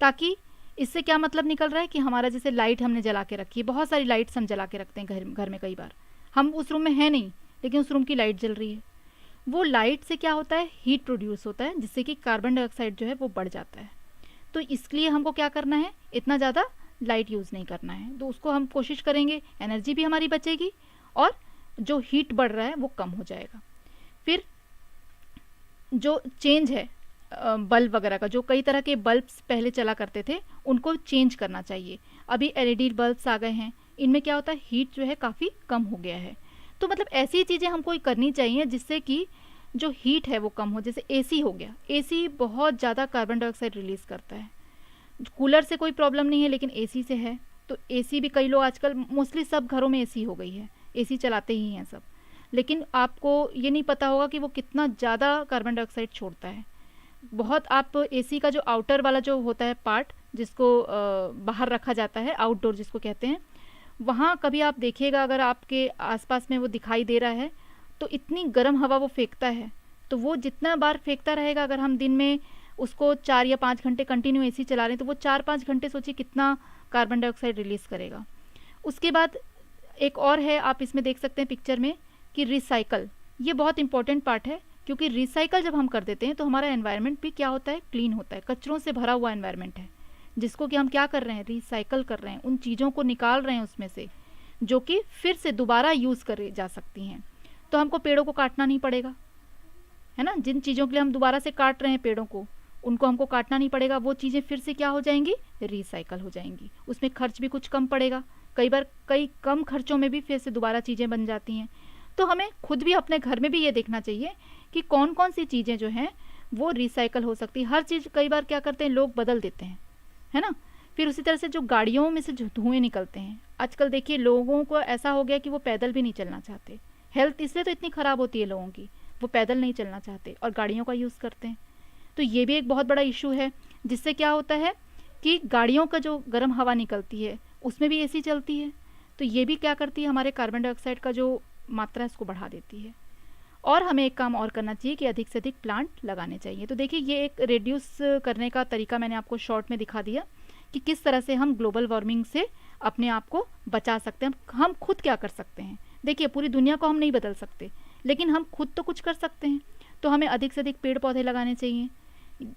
ताकि इससे क्या मतलब निकल रहा है कि हमारा जैसे लाइट हमने जला के रखी है, बहुत सारी लाइट्स हम जला के रखते हैं घर में, कई बार हम उस रूम में है नहीं लेकिन उस रूम की लाइट जल रही है। वो लाइट से क्या होता है, हीट प्रोड्यूस होता है, जिससे कि कार्बन डाइऑक्साइड जो है वो बढ़ जाता है। तो इसलिए हमको क्या करना है, इतना ज़्यादा लाइट यूज़ नहीं करना है। तो उसको हम कोशिश करेंगे, एनर्जी भी हमारी बचेगी और जो हीट बढ़ रहा है वो कम हो जाएगा। फिर जो चेंज है बल्ब वगैरह का, जो कई तरह के बल्ब्स पहले चला करते थे उनको चेंज करना चाहिए। अभी एलईडी बल्ब्स आ गए हैं, इनमें क्या होता है, हीट जो है काफ़ी कम हो गया है। तो मतलब ऐसी चीज़ें हमको करनी चाहिए जिससे कि जो हीट है वो कम हो। जैसे एसी हो गया, एसी बहुत ज़्यादा कार्बन डाइऑक्साइड रिलीज़ करता है। कूलर से कोई प्रॉब्लम नहीं है लेकिन एसी से है। तो एसी भी कई लोग, आजकल मोस्टली सब घरों में एसी हो गई है, एसी चलाते ही हैं सब, लेकिन आपको ये नहीं पता होगा कि वो कितना ज़्यादा कार्बन डाइऑक्साइड छोड़ता है। बहुत, आप एसी का जो आउटर वाला जो होता है पार्ट, जिसको बाहर रखा जाता है, आउटडोर जिसको कहते हैं, वहाँ कभी आप देखिएगा अगर आपके आसपास में वो दिखाई दे रहा है तो इतनी गर्म हवा वो फेंकता है। तो वो जितना बार फेंकता रहेगा, अगर हम दिन में उसको 4 या 5 घंटे कंटिन्यू एसी चला रहे हैं तो वो 4-5 घंटे सोचिए कितना कार्बन डाइऑक्साइड रिलीज़ करेगा। उसके बाद एक और है, आप इसमें देख सकते हैं पिक्चर में, कि रिसाइकल। ये बहुत इंपॉर्टेंट पार्ट है, क्योंकि रिसाइकल जब हम कर देते हैं तो हमारा एनवायरनमेंट भी क्या होता है, क्लीन होता है। कचरों से भरा हुआ एनवायरनमेंट है जिसको कि हम क्या कर रहे हैं, रिसाइकल कर रहे हैं, उन चीज़ों को निकाल रहे हैं उसमें से, जो कि फिर से दोबारा यूज़ करे जा सकती हैं। तो हमको पेड़ों को काटना नहीं पड़ेगा, है ना। जिन चीज़ों के लिए हम दोबारा से काट रहे हैं पेड़ों को, उनको हमको काटना नहीं पड़ेगा, वो चीज़ें फिर से क्या हो जाएंगी, रिसाइकल हो जाएंगी। उसमें खर्च भी कुछ कम पड़ेगा, कई बार कई कम खर्चों में भी फिर से दोबारा चीज़ें बन जाती हैं। तो हमें खुद भी अपने घर में भी ये देखना चाहिए कि कौन कौन सी चीज़ें जो हैं वो रिसाइकल हो सकती है। हर चीज़ कई बार क्या करते हैं लोग, बदल देते हैं, है ना। फिर उसी तरह से जो गाड़ियों में से जो धुएँ निकलते हैं, आजकल देखिए लोगों को ऐसा हो गया कि वो पैदल भी नहीं चलना चाहते। हेल्थ इसलिए तो इतनी ख़राब होती है लोगों की, वो पैदल नहीं चलना चाहते और गाड़ियों का यूज़ करते हैं। तो ये भी एक बहुत बड़ा इशू है, जिससे क्या होता है कि गाड़ियों का जो गर्म हवा निकलती है उसमें भी एसी चलती है, तो ये भी क्या करती है, हमारे कार्बन डाइऑक्साइड का जो मात्रा है उसको बढ़ा देती है। और हमें एक काम और करना चाहिए कि अधिक से अधिक प्लांट लगाने चाहिए। तो देखिए ये एक रिड्यूस करने का तरीका मैंने आपको शॉर्ट में दिखा दिया कि किस तरह से हम ग्लोबल वार्मिंग से अपने आप को बचा सकते हैं। हम खुद क्या कर सकते हैं, देखिए पूरी दुनिया को हम नहीं बदल सकते, लेकिन हम खुद तो कुछ कर सकते हैं। तो हमें अधिक से अधिक पेड़ पौधे लगाने चाहिए,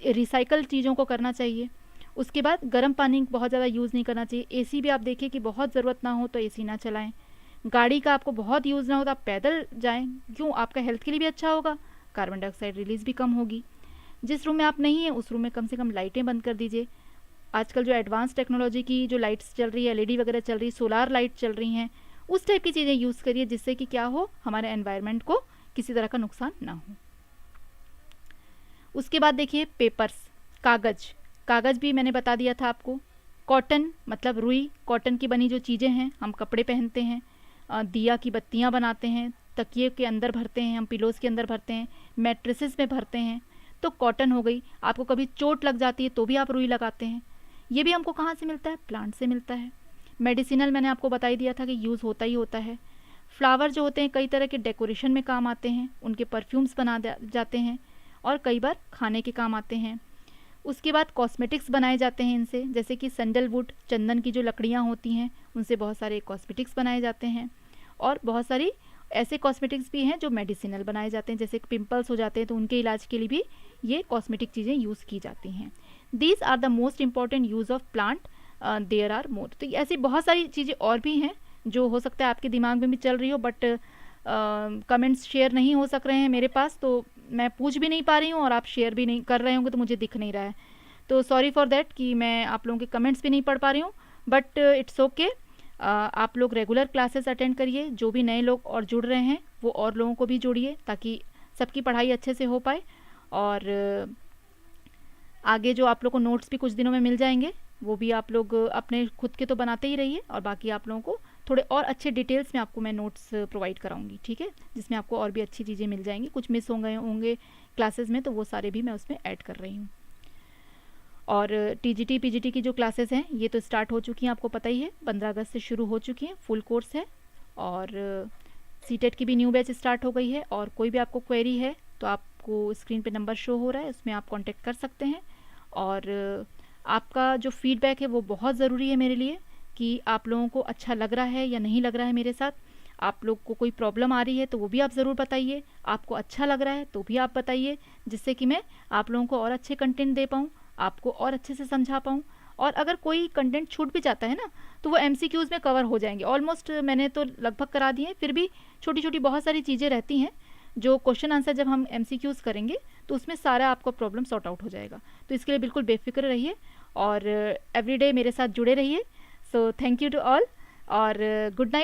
रिसाइकल चीज़ों को करना चाहिए। उसके बाद गर्म पानी बहुत ज़्यादा यूज़ नहीं करना चाहिए। एसी भी आप देखिए कि बहुत ज़रूरत ना हो तो एसी ना चलाएं। गाड़ी का आपको बहुत यूज़ ना हो तो आप पैदल जाएं, क्यों, आपका हेल्थ के लिए भी अच्छा होगा, कार्बन डाइऑक्साइड रिलीज़ भी कम होगी। जिस रूम में आप नहीं हैं उस रूम में कम से कम लाइटें बंद कर दीजिए। आजकल जो एडवांस टेक्नोलॉजी की जो लाइट्स चल रही है, एलईडी वगैरह चल रही है, सोलार लाइट चल रही हैं, उस टाइप की चीज़ें यूज़ करिए जिससे कि क्या हो, हमारे एनवायरनमेंट को किसी तरह का नुकसान ना हो। उसके बाद देखिए पेपर्स, कागज़ भी मैंने बता दिया था आपको। कॉटन मतलब रुई, कॉटन की बनी जो चीज़ें हैं, हम कपड़े पहनते हैं, दिया की बत्तियां बनाते हैं, तकिए के अंदर भरते हैं, हम पिलोज़ के अंदर भरते हैं, मैट्रेसेस में भरते हैं, तो कॉटन हो गई। आपको कभी चोट लग जाती है तो भी आप रुई लगाते हैं। ये भी हमको कहाँ से मिलता है, प्लांट से मिलता है। मेडिसिनल मैंने आपको बता ही दिया था कि यूज़ होता ही होता है। फ्लावर जो होते हैं कई तरह के डेकोरेशन में काम आते हैं, उनके परफ्यूम्स बना जाते हैं और कई बार खाने के काम आते हैं। उसके बाद कॉस्मेटिक्स बनाए जाते हैं इनसे, जैसे कि सैंडलवुड, चंदन की जो लकड़ियाँ होती हैं उनसे बहुत सारे कॉस्मेटिक्स बनाए जाते हैं। और बहुत सारी ऐसे कॉस्मेटिक्स भी हैं जो मेडिसिनल बनाए जाते हैं, जैसे पिंपल्स हो जाते हैं तो उनके इलाज के लिए भी ये कॉस्मेटिक चीज़ें यूज़ की जाती हैं। These are the most important use of plant, there are more. तो ऐसी बहुत सारी चीज़ें और भी हैं जो हो सकता है आपके दिमाग में भी चल रही हो, बट कमेंट्स शेयर नहीं हो सक रहे हैं मेरे पास, तो मैं पूछ भी नहीं पा रही हूँ और आप शेयर भी नहीं कर रहे होंगे तो मुझे दिख नहीं रहा है। तो सॉरी फॉर दैट कि मैं आप लोगों के कमेंट्स भी नहीं पढ़ पा रही हूँ, बट इट्स ओके। आप लोग रेगुलर क्लासेस अटेंड करिए। जो भी नए लोग और जुड़ रहे हैं वो और लोगों को भी जोड़िए ताकि सबकी पढ़ाई अच्छे से हो पाए। और आगे जो आप लोग को नोट्स भी कुछ दिनों में मिल जाएंगे, वो भी आप लोग अपने खुद के तो बनाते ही रहिए, और बाकी आप लोगों को थोड़े और अच्छे डिटेल्स में आपको मैं नोट्स प्रोवाइड कराऊंगी, ठीक है, जिसमें आपको और भी अच्छी चीज़ें मिल जाएंगी। कुछ मिस हो गए होंगे क्लासेस में तो वो सारे भी मैं उसमें ऐड कर रही हूँ। और टीजीटी पीजीटी की जो क्लासेस हैं ये तो स्टार्ट हो चुकी हैं, आपको पता ही है, 15 अगस्त से शुरू हो चुकी हैं, फुल कोर्स है। और सीटेट की भी न्यू बैच स्टार्ट हो गई है। और कोई भी आपको क्वेरी है तो आपको स्क्रीन पे नंबर शो हो रहा है, उसमें आप कांटेक्ट कर सकते हैं। और आपका जो फीडबैक है वो बहुत ज़रूरी है मेरे लिए, कि आप लोगों को अच्छा लग रहा है या नहीं लग रहा है मेरे साथ। आप लोग को कोई प्रॉब्लम आ रही है तो वो भी आप ज़रूर बताइए, आपको अच्छा लग रहा है तो भी आप बताइए, जिससे कि मैं आप लोगों को और अच्छे कंटेंट दे पाऊँ, आपको और अच्छे से समझा पाऊँ। और अगर कोई कंटेंट छूट भी जाता है ना तो वो MCQs में कवर हो जाएंगे। ऑलमोस्ट मैंने तो लगभग करा दिए हैं, फिर भी छोटी छोटी बहुत सारी चीज़ें रहती हैं जो क्वेश्चन आंसर जब हम MCQs करेंगे तो उसमें सारा आपका प्रॉब्लम सॉर्ट आउट हो जाएगा। तो इसके लिए बिल्कुल बेफिक्र रहिए और एवरीडे मेरे साथ जुड़े रहिए। So thank you to all और गुड नाइट।